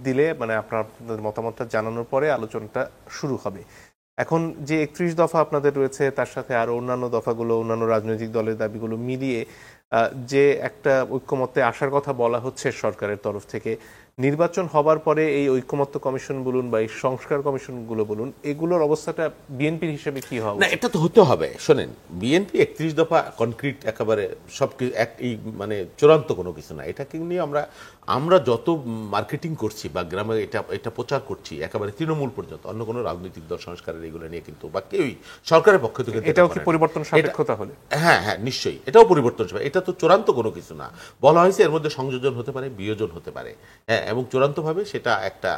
দিলে মানে আপনাদের মতামতটা জানানোর পরে আলোচনাটা শুরু হবে। এখন যে 31 দফা আপনাদের রয়েছে, তার সাথে আরো অন্যান্য দফাগুলো, অন্যান্য রাজনৈতিক দলের দাবিগুলো মিলিয়ে যে একটা ঐক্যমত্যে আসার কথা বলা হচ্ছে সরকারের তরফ থেকে, নির্বাচন হবার পরে এই ঐক্যমত্য কমিশন বলুন বা এই সংস্কার কমিশনগুলো বলুন, এগুলোর অবস্থাটা বিএনপির হিসেবে কি হবে? না, এটা তো হতে হবে। শোনেন, বিএনপি 31 দফা কনক্রিট একেবারে সব মানে চূড়ান্ত কোনো কিছু না। এটাকে নিয়ে আমরা যত মার্কেটিং করছি বা গ্রামে এটা প্রচার করছি একেবারে তৃণমূল পর্যন্ত, অন্য কোনো রাজনৈতিক দল সংস্কারের এগুলো নিয়ে কিন্তু বা কেউই সরকারের পক্ষ থেকে, এটাও কি পরিবর্তন সাপেক্ষতা হলে? হ্যাঁ, নিশ্চয়ই এটাও পরিবর্তন হবে। এটা তো চূড়ান্ত কোনো কিছু না। বলা হয়েছে এর মধ্যে সংযোজন হতে পারে, বিয়োজন হতে পারে, হ্যাঁ, এবং চূড়ান্তভাবে সেটা একটা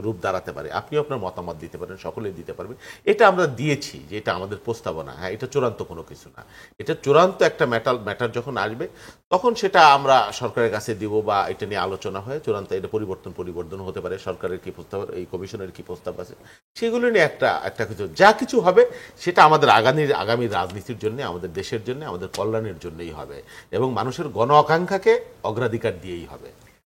রূপ দাঁড়াতে পারে। আপনিও আপনার মতামত দিতে পারেন, সকলেই দিতে পারবে। এটা আমরা দিয়েছি যে এটা আমাদের প্রস্তাবনা, হ্যাঁ, এটা চূড়ান্ত কোনো কিছু না। এটা চূড়ান্ত একটা ম্যাটার যখন আসবে তখন সেটা আমরা সরকারের কাছে দিব বা এটা নিয়ে আলোচনা হয় চূড়ান্ত, এটা পরিবর্তন হতে পারে। সরকারের কি প্রস্তাব, এই কমিশনের কি প্রস্তাব আছে, সেগুলো নিয়ে একটা কিছু যা কিছু হবে সেটা আমাদের আগামী রাজনীতির জন্য, আমাদের দেশের জন্য, আমাদের কল্যাণের জন্যই হবে এবং মানুষের গণ আকাঙ্ক্ষাকে অগ্রাধিকার দিয়েই হবে।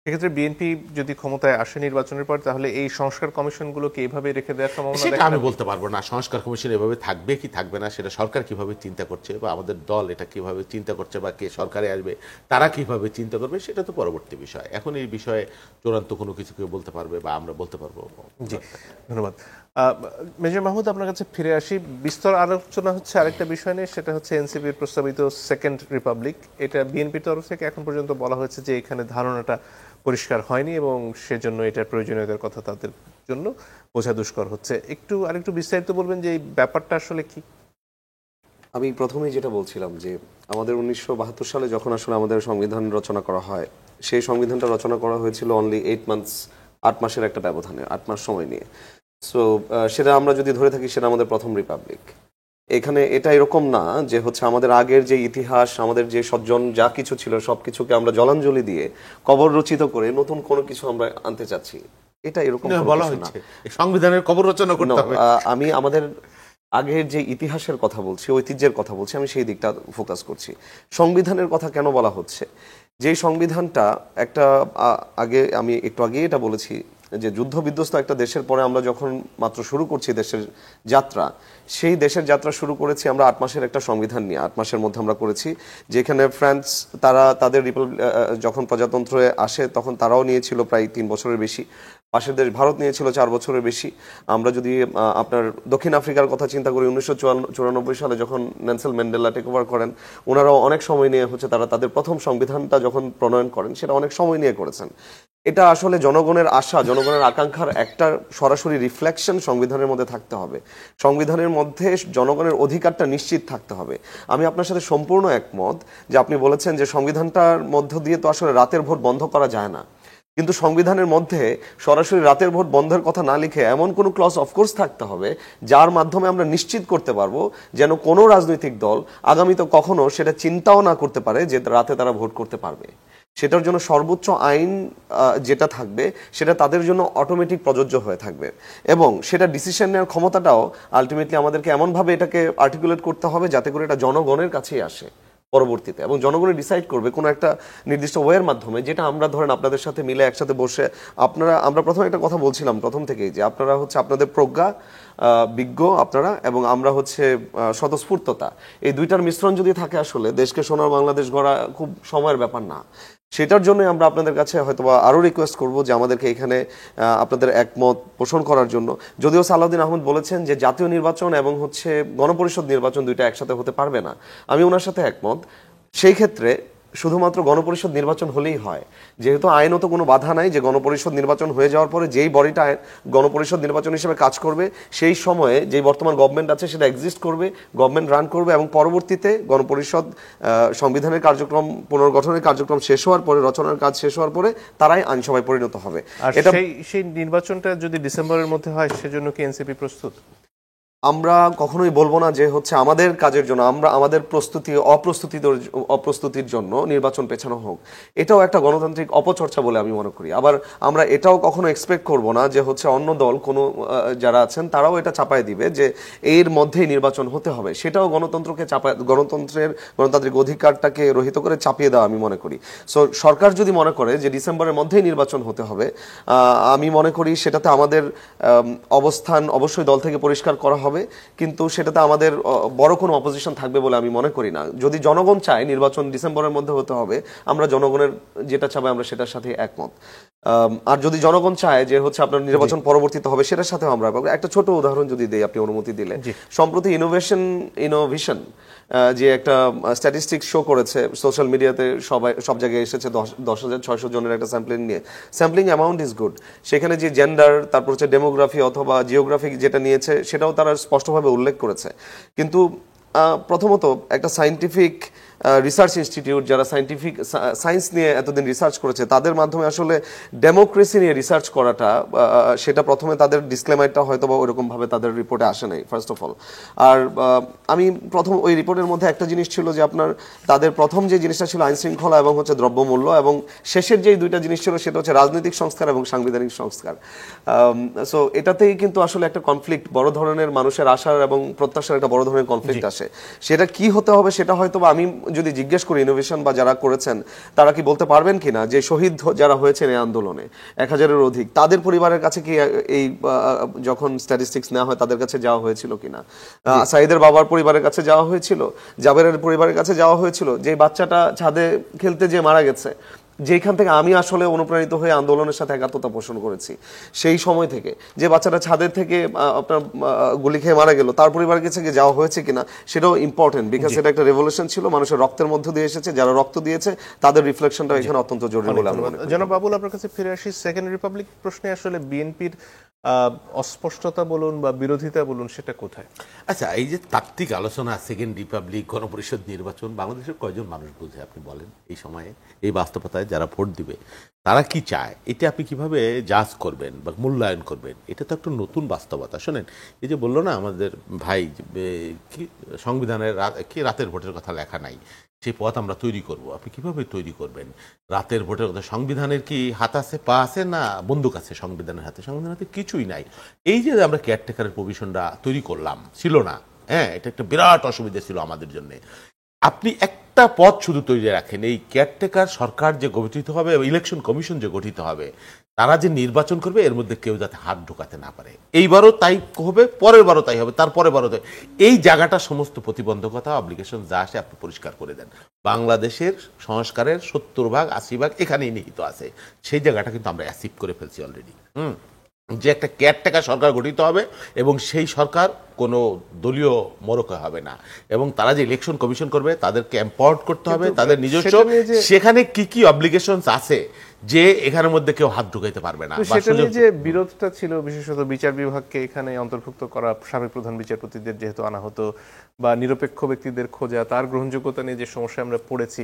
সেক্ষেত্রে বিএনপি যদি ক্ষমতায় আসে নির্বাচনের পর, তাহলে এই সংস্কার কমিশনগুলোকে এইভাবে রেখে দেওয়ার সম্ভাবনা? সেটা আমি বলতে পারবো না। সংস্কার কমিশন এভাবে থাকবে কি থাকবে না সেটা সরকার কিভাবে চিন্তা করছে বা আমাদের দল এটা কিভাবে চিন্তা করছে বা কে সরকারে আসবে তারা কিভাবে চিন্তা করবে সেটা তো পরবর্তী বিষয়। এখন এই বিষয়ে চূড়ান্ত কোনো কিছু কেউ বলতে পারবে বা আমরা বলতে পারবো? জি, ধন্যবাদ। মেজর মাহমুদ, আপনার কাছে ফিরে আসি। বিস্তর আলোচনা হচ্ছে আরেকটা বিষয় নিয়ে, সেটা হচ্ছে এনসিপির প্রস্তাবিত সেকেন্ড রিপাবলিক। এটা বিএনপির তরফ থেকে এখন পর্যন্ত বলা হয়েছে যে এখানে ধারণাটা পরিষ্কার হয়নি এবং সেজন্য এটার প্রয়োজনীয়তার কথা তাদের জন্য বোঝা দুষ্কর হচ্ছে। আরেকটু বিস্তারিত বলবেন যে এই ব্যাপারটা আসলে কি? আমি প্রথমেই যেটা বলছিলাম যে আমাদের 1972 সালে যখন আসলে আমাদের সংবিধান রচনা করা হয়, সেই সংবিধানটা রচনা করা হয়েছিল অনলি 8 মাসের একটা ব্যবধানে, 8 মাস সময় নিয়ে। সো সেটা আমরা যদি ধরে থাকি সেটা আমাদের প্রথম রিপাবলিক। এখানে এটা এরকম না যে হচ্ছে আমাদের আগের যে ইতিহাস, আমাদের যে সজ্জন যা কিছু ছিল সবকিছুকে আমরা জলাঞ্জলি দিয়ে কবর রচিত করে নতুন কোনো কিছু আমরা আনতে চাচ্ছি, এটা এরকম বলা হচ্ছে সংবিধানের কবর রচনা করতে হবে। আমি আমাদের আগের যে ইতিহাসের কথা বলছি, ঐতিহ্যের কথা বলছি, আমি সেই দিকটা ফোকাস করছি। সংবিধানের কথা কেন বলা হচ্ছে? যে সংবিধানটা একটা আমি একটু আগে এটা বলেছি, যে যুদ্ধ বিধ্বস্ত একটা দেশের পরে আমরা যখন মাত্র শুরু করছি দেশের যাত্রা, সেই দেশের যাত্রা শুরু করেছি আমরা 8 মাসের একটা সংবিধান নিয়ে। 8 মাসের মধ্যে আমরা করেছি, যেখানে ফ্রান্স তারা তাদের যখন প্রজাতন্ত্রে আসে তখন তারাও নিয়েছিল প্রায় 3 বছরের বেশি। পাশের দেশ ভারত নিয়েছিল 4 বছরের বেশি। আমরা যদি আপনার দক্ষিণ আফ্রিকার কথা চিন্তা করি, 1994 সালে যখন নেলসন ম্যান্ডেলা টেক ওভার করেন, ওনারাও অনেক সময় নিয়ে তারা তাদের প্রথম সংবিধানটা যখন প্রণয়ন করেন সেটা অনেক সময় নিয়ে করেছেন। এটা আসলে জনগণের আশা, জনগণের আকাঙ্ক্ষার একটা সরাসরি রিফ্লেকশন সংবিধানের মধ্যে থাকতে হবে। সংবিধানের মধ্যে জনগণের অধিকারটা নিশ্চিত থাকতে হবে। আমি আপনার সাথে সম্পূর্ণ একমত যে আপনি বলেছেন যে সংবিধানটার মধ্য দিয়ে তো আসলে রাতের ভোট বন্ধ করা যায় না, কিন্তু সংবিধানের মধ্যে সরাসরি রাতের ভোট বন্ধের কথা না লিখে এমন কোনো ক্লজ অফকোর্স থাকতে হবে যার মাধ্যমে আমরা নিশ্চিত করতে পারবো যেন কোনো রাজনৈতিক দল আগামীতে কখনো সেটা চিন্তাও না করতে পারে যে রাতে তারা ভোট করতে পারবে। সেটার জন্য সর্বোচ্চ আইন যেটা থাকবে সেটা তাদের জন্য অটোমেটিক প্রযোজ্য হয়ে থাকবে, এবং সেটা ডিসিশন নেওয়ার ক্ষমতাটাও আলটিমেটলি আমাদেরকে এমনভাবে এটাকে আর্টিকুলেট করতে হবে যাতে করে এটা জনগণের কাছেই আসে পরবর্তীতে, এবং জনগণের ডিসাইড করবে কোনো একটা নির্দিষ্ট ওয়ের মাধ্যমে, যেটা আমরা ধরেন আপনাদের সাথে মিলে একসাথে বসে আমরা প্রথমে একটা কথা বলছিলাম প্রথম থেকেই যে আপনারা আপনাদের প্রজ্ঞা, বিজ্ঞ আপনারা, এবং আমরা স্বতঃস্ফূর্ততা, এই দুইটার মিশ্রণ যদি থাকে আসলে দেশকে সোনার বাংলাদেশ গড়া খুব সময়ের ব্যাপার না। সেটার জন্য আমরা আপনাদের কাছে হয়তোবা আরো রিকোয়েস্ট করব যে আমাদেরকে এখানে আপনাদের একমত পোষণ করার জন্য। যদিও সালাউদ্দিন আহমেদ বলেছেন যে জাতীয় নির্বাচন এবং গণপরিষদ নির্বাচন দুইটা একসাথে হতে পারবে না, আমি ওনার সাথে একমত। সেই ক্ষেত্রে শুধুমাত্র গণপরিষদ নির্বাচন হলেই হয়, যেহেতু আইনত কোনো বাধা নাই যে গণপরিষদ নির্বাচন হয়ে যাওয়ার পরে যেই বডিটা গণপরিষদ নির্বাচন হিসেবে কাজ করবে সেই সময়ে যেই বর্তমান গভর্নমেন্ট আছে সেটা এক্সিস্ট করবে, গভর্নমেন্ট রান করবে, এবং পরবর্তীতে গণপরিষদ সংবিধানের কার্যক্রম পুনর্গঠনের কার্যক্রম শেষ হওয়ার পরে, রচনার কাজ শেষ হওয়ার পরে তারাই আইনসভায় পরিণত হবে। এটা সেই নির্বাচনটা যদি ডিসেম্বরের মধ্যে হয় সেজন্য কি এনসিপি প্রস্তুত? আমরা কখনোই বলবো না যে আমাদের কাজের জন্য আমরা আমাদের অপ্রস্তুতির জন্য নির্বাচন পেছানো হোক। এটাও একটা গণতান্ত্রিক অপচর্চা বলে আমি মনে করি। আবার আমরা এটাও কখনো এক্সপেক্ট করব না যে অন্য দল কোনো যারা আছেন তারাও এটা চাপায় দিবে যে এর মধ্যেই নির্বাচন হতে হবে। সেটাও গণতান্ত্রিক অধিকারটাকে রহিত করে চাপিয়ে দেওয়া আমি মনে করি। সো সরকার যদি মনে করে যে ডিসেম্বরের মধ্যেই নির্বাচন হতে হবে, আমি মনে করি সেটাতে আমাদের অবস্থান অবশ্যই দল থেকে পরিষ্কার করা হবে, কিন্তু সেটাতে আমাদের বড় কোনো অপোজিশন থাকবে বলে আমি মনে করি না। যদি জনগণ চায় নির্বাচন ডিসেম্বরের মধ্যে হতে হবে, আমরা জনগণের যেটা চাবে আমরা সেটার সাথে একমত। আর যদি জনগণ চায় যে আপনার নির্বাচন পরবর্তীতে হবে, সেটার সাথে আমরা একটা ছোট উদাহরণ যদি দেই আপনি অনুমতি দিলে, সম্প্রতি ইনোভেশন যে একটা স্ট্যাটিস্টিক্স শো করেছে সোশ্যাল মিডিয়াতে, সব জায়গায় এসেছে 10,600 জনের একটা স্যাম্পলিং নিয়ে। স্যাম্পলিং অ্যামাউন্ট ইজ গুড, সেখানে যে জেন্ডার, তারপর ডেমোগ্রাফি অথবা জিওগ্রাফি যেটা নিয়েছে সেটাও তারা স্পষ্টভাবে উল্লেখ করেছে। কিন্তু প্রথমত একটা সায়েন্টিফিক রিসার্চ ইনস্টিটিউট যারা সায়েন্স নিয়ে এতদিন রিসার্চ করেছে, তাদের মাধ্যমে আসলে ডেমোক্রেসি নিয়ে রিসার্চ করাটা, সেটা প্রথমে তাদের ডিসক্লেমারটা হয়তো বা ওইরকম ভাবে তাদের রিপোর্টে আসে নাই ফার্স্ট অফ অল। আর আমি প্রথম ওই রিপোর্টের মধ্যে একটা জিনিস ছিল যে তাদের প্রথম যে জিনিসটা ছিল আইন শৃঙ্খলা এবং দ্রব্যমূল্য, এবং শেষের যেই দুইটা জিনিস ছিল সেটা রাজনৈতিক সংস্কার এবং সাংবিধানিক সংস্কার। সো এটাতেই কিন্তু আসলে একটা কনফ্লিক্ট, বড় ধরনের মানুষের আশার এবং প্রত্যাশার একটা বড় ধরনের কনফ্লিক্ট আসে। সেটা কি হতে হবে সেটা হয়তো আমি যদি জিজ্ঞেস করি ইনোভেশন বা যারা করেছেন তারা কি বলতে পারবেন কিনা যে শহীদ যারা হয়েছেন এই আন্দোলনে 1000-এর অধিক, তাদের পরিবারের কাছে কি এই যখন স্ট্যাটিস্টিক্স নেওয়া হয় তাদের কাছে যাওয়া হয়েছিল কিনা? সাইদের বাবার পরিবারের কাছে যাওয়া হয়েছিল, জাবেরের পরিবারের কাছে যাওয়া হয়েছিল, যে বাচ্চাটা ছাদে খেলতে যে মারা গেছে, যেখান থেকে আমি আসলে অনুপ্রাণিত হয়ে আন্দোলনের সাথে একাত্মতা পোষণ করেছি, সেই সময় থেকে যে বাচ্চাটা ছাদের থেকে আপনার গুলি খেয়ে মারা গেল, তার পরিবারের কাছে যাওয়া হয়েছে কিনা সেটাও ইম্পর্টেন্ট, বিকজ এটা একটা রেভলিউশন ছিল, মানুষের রক্তের মধ্য দিয়ে এসেছে, যারা রক্ত দিয়েছে তাদের রিফ্লেকশনটা এখানে অত্যন্ত জরুরি বলে আমি মনে করি। জনাব বাবুল, আপনার কাছে ফিরে আসি। সেকেন্ড রিপাবলিক প্রশ্নে আসলে বিএনপির অস্পষ্টতা বলুন বা বিরোধিতা বলুন, সেটা কোথায়? আচ্ছা, এই যে তাত্ত্বিক আলোচনা, সেকেন্ড রিপাবলিক, গণপরিষদ নির্বাচন, বাংলাদেশের কয়জন মানুষ বুঝে আপনি বলেন এই সময়ে, এই বাস্তবতায় যারা ভোট দিবে তারা কি চায়, এটা আপনি কিভাবে জাজ করবেন বা মূল্যায়ন করবেন? এটা তো একটা নতুন বাস্তবতা। শোনেন, এই যে বললো না আমাদের ভাই কি সংবিধানের কি রাতের ভোটের কথা লেখা নাই, সেই পথ আমরা তৈরি করব। আপনি কিভাবে তৈরি করবেন রাতের ভোটের কথা? সংবিধানের কি হাত আছে, পা আছে, না বন্দুক আছে সংবিধানের হাতে? সংবিধানের হাতে কিছুই নাই। এই যে আমরা কেয়ারটেকারের প্রভিশনটা তৈরি করলাম, ছিল না, হ্যাঁ, এটা একটা বিরাট অসুবিধা ছিল আমাদের জন্য। আপনি একটা পথ শুধু তৈরি রাখেন, এই কেয়ারটেকার সরকার যে গঠিত হবে, ইলেকশন কমিশন যে গঠিত হবে, তারা যে নির্বাচন করবে এর মধ্যে কেউ যাতে হাত ঢোকাতে না পারে। এইবারও তাই হবে, পরের বারও তাই হবে, তারপরে বারও তাই। এই জায়গাটা সমস্ত প্রতিবন্ধকতা অব্লিগেশন যা আসে আপনি পরিষ্কার করে দেন। বাংলাদেশের সংস্কারের 70-80% এখানেই নিহিত আছে। সেই জায়গাটা কিন্তু আমরা অ্যাচিভ করে ফেলছি অলরেডি। যে একটা কেয়ারটেকার সরকার গঠিত হবে এবং সেই সরকার কোনো দলীয় মোড়কে হবে না, এবং তারা যে ইলেকশন কমিশন করবে তাদেরকে এম্পাওয়ার্ড করতে হবে, তাদের নিজস্ব সেখানে কি কি অব্লিগেশনস আছে যে এখানের মধ্যে কেউ হাত ঢুকাইতে পারবে না। সেটা নিয়ে যে বিরোধটা ছিল, বিশেষত বিচার বিভাগকে এখানে অন্তর্ভুক্ত করা, সাবেক প্রধান বিচারপতিদের যেহেতু আনা হতো, বা নিরপেক্ষ ব্যক্তিদের খোঁজা, তার গ্রহণযোগ্যতা নিয়ে যে সমস্যা আমরা পড়েছি,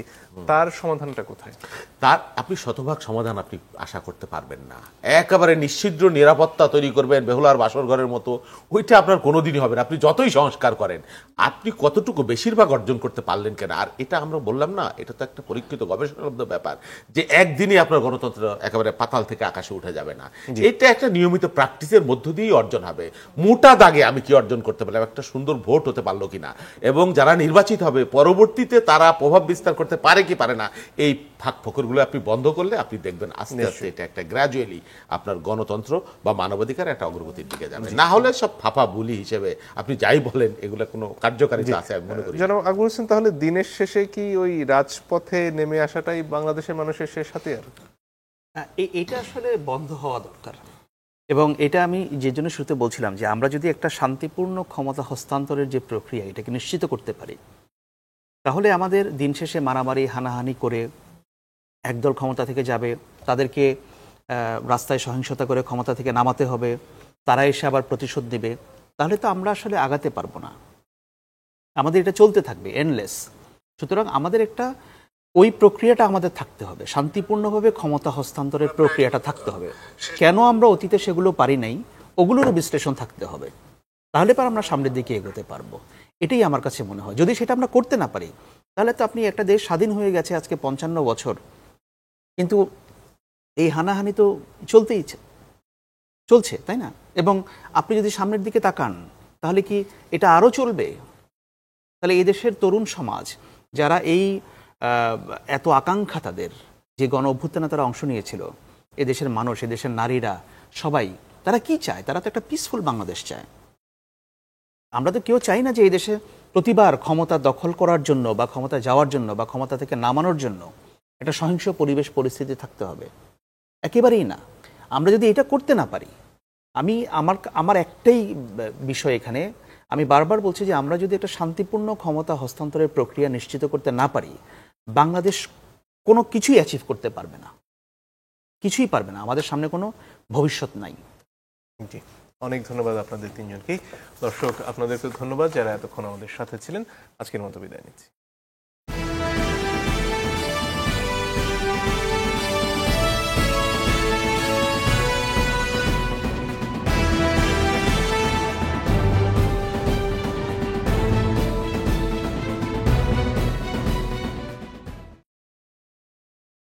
তার সমাধানটা কোথায়? তার আপনি শতভাগ সমাধান আপনি আশা করতে পারবেন না। একেবারে নিশ্ছিদ্র নিরাপত্তা তৈরি করবেন বেহুলার বাসর ঘরের মতো, ওইটা আপনার কোনোদিনই হবে না। আপনি যতই সংস্কার করেন, আপনি কতটুকু বেশিরভাগ অর্জন করতে পারলেন কেন? আর এটা আমরা বললাম না, এটা তো একটা পরীক্ষিত গবেষণালব্ধ ব্যাপার যে একদিনই আপনার গণতন্ত্র একেবারে পাতাল থেকে আকাশে উঠে যাবে না। এটা একটা নিয়মিত প্র্যাকটিসের মধ্য দিয়েই অর্জন হবে। মোটা দাগে আমি কি অর্জন করতে পারলাম, একটা সুন্দর ভোট হতে পারলো কিনা, এবং যারা নির্বাচিত হবে পরবর্তীতে তারা প্রভাব বিস্তার করতে পারে কি পারে না, এই ফাঁক ফোকরগুলো আপনি বন্ধ করলে আপনি দেখবেন আস্তে আস্তে এটা একটা গ্র্যাজুয়ালি আপনার গণতন্ত্র বা মানবাধিকার একটা অগ্রগতির দিকে যাবে। না হলে সব ফাঁপা বুলি হিসেবে আপনি যাই বলেন এগুলো কোনো কার্যকারিতা আছে আমি মনে করি। জনাব আকবর হোসেন, তাহলে দিনের শেষে কি ওই রাজপথে নেমে আসাটাই বাংলাদেশের মানুষের শেষ হাতিয়ার? এটা আসলে বন্ধ হওয়া দরকার, এবং এটা আমি যে জন্য শুরুতে বলছিলাম যে আমরা যদি একটা শান্তিপূর্ণ ক্ষমতা হস্তান্তরের যে প্রক্রিয়া এটাকে নিশ্চিত করতে পারি, তাহলে আমাদের দিন শেষে মারামারি হানাহানি করে একদল ক্ষমতা থেকে যাবে, তাদেরকে রাস্তায় সহিংসতা করে ক্ষমতা থেকে নামাতে হবে, তারা এসে আবার প্রতিশোধ নেবে, তাহলে তো আমরা আসলে আগাতে পারবো না, আমাদের এটা চলতে থাকবে এন্ডলেস। সুতরাং আমাদের একটা ওই প্রক্রিয়াটা আমাদের থাকতে হবে, শান্তিপূর্ণভাবে ক্ষমতা হস্তান্তরের প্রক্রিয়াটা থাকতে হবে। কেন আমরা অতীতে সেগুলো পারি নাই, ওগুলোরও বিশ্লেষণ থাকতে হবে, তাহলে পর আমরা সামনের দিকে এগোতে পারবো। এটাই আমার কাছে মনে হয়। যদি সেটা আমরা করতে না পারি, তাহলে তো আপনি একটা দেশ স্বাধীন হয়ে গেছে আজকে 55 বছর, কিন্তু এই হানাহানি তো চলছে, তাই না? এবং আপনি যদি সামনের দিকে তাকান, তাহলে কি এটা আরও চলবে? তাহলে এই দেশের তরুণ সমাজ যারা এই এত আকাঙ্ক্ষা, তাদের যে গণ অভ্যুত্থানে তারা অংশ নিয়েছিল, এদেশের মানুষ, এদেশের নারীরা সবাই, তারা কি চায়? তারা তো একটা পিসফুল বাংলাদেশ চায়। আমরা তো কেউ চাই না যে এই দেশে প্রতিবার ক্ষমতা দখল করার জন্য বা ক্ষমতা যাওয়ার জন্য বা ক্ষমতা থেকে নামানোর জন্য একটা সহিংস পরিবেশ পরিস্থিতি থাকতে হবে, একেবারেই না। আমরা যদি এটা করতে না পারি, আমার একটাই বিষয় এখানে, আমি বারবার বলছি যে আমরা যদি একটা শান্তিপূর্ণ ক্ষমতা হস্তান্তরের প্রক্রিয়া নিশ্চিত করতে না পারি, বাংলাদেশ কোনো কিছুই অ্যাচিভ করতে পারবে না, কিছুই পারবে না। আমাদের সামনে কোনো ভবিষ্যৎ নাই। জি, অনেক ধন্যবাদ আপনাদের তিনজনকেই। দর্শক, আপনাদেরকে ধন্যবাদ যারা এতক্ষণ আমাদের সাথে ছিলেন। আজকের মতো বিদায় নিচ্ছি।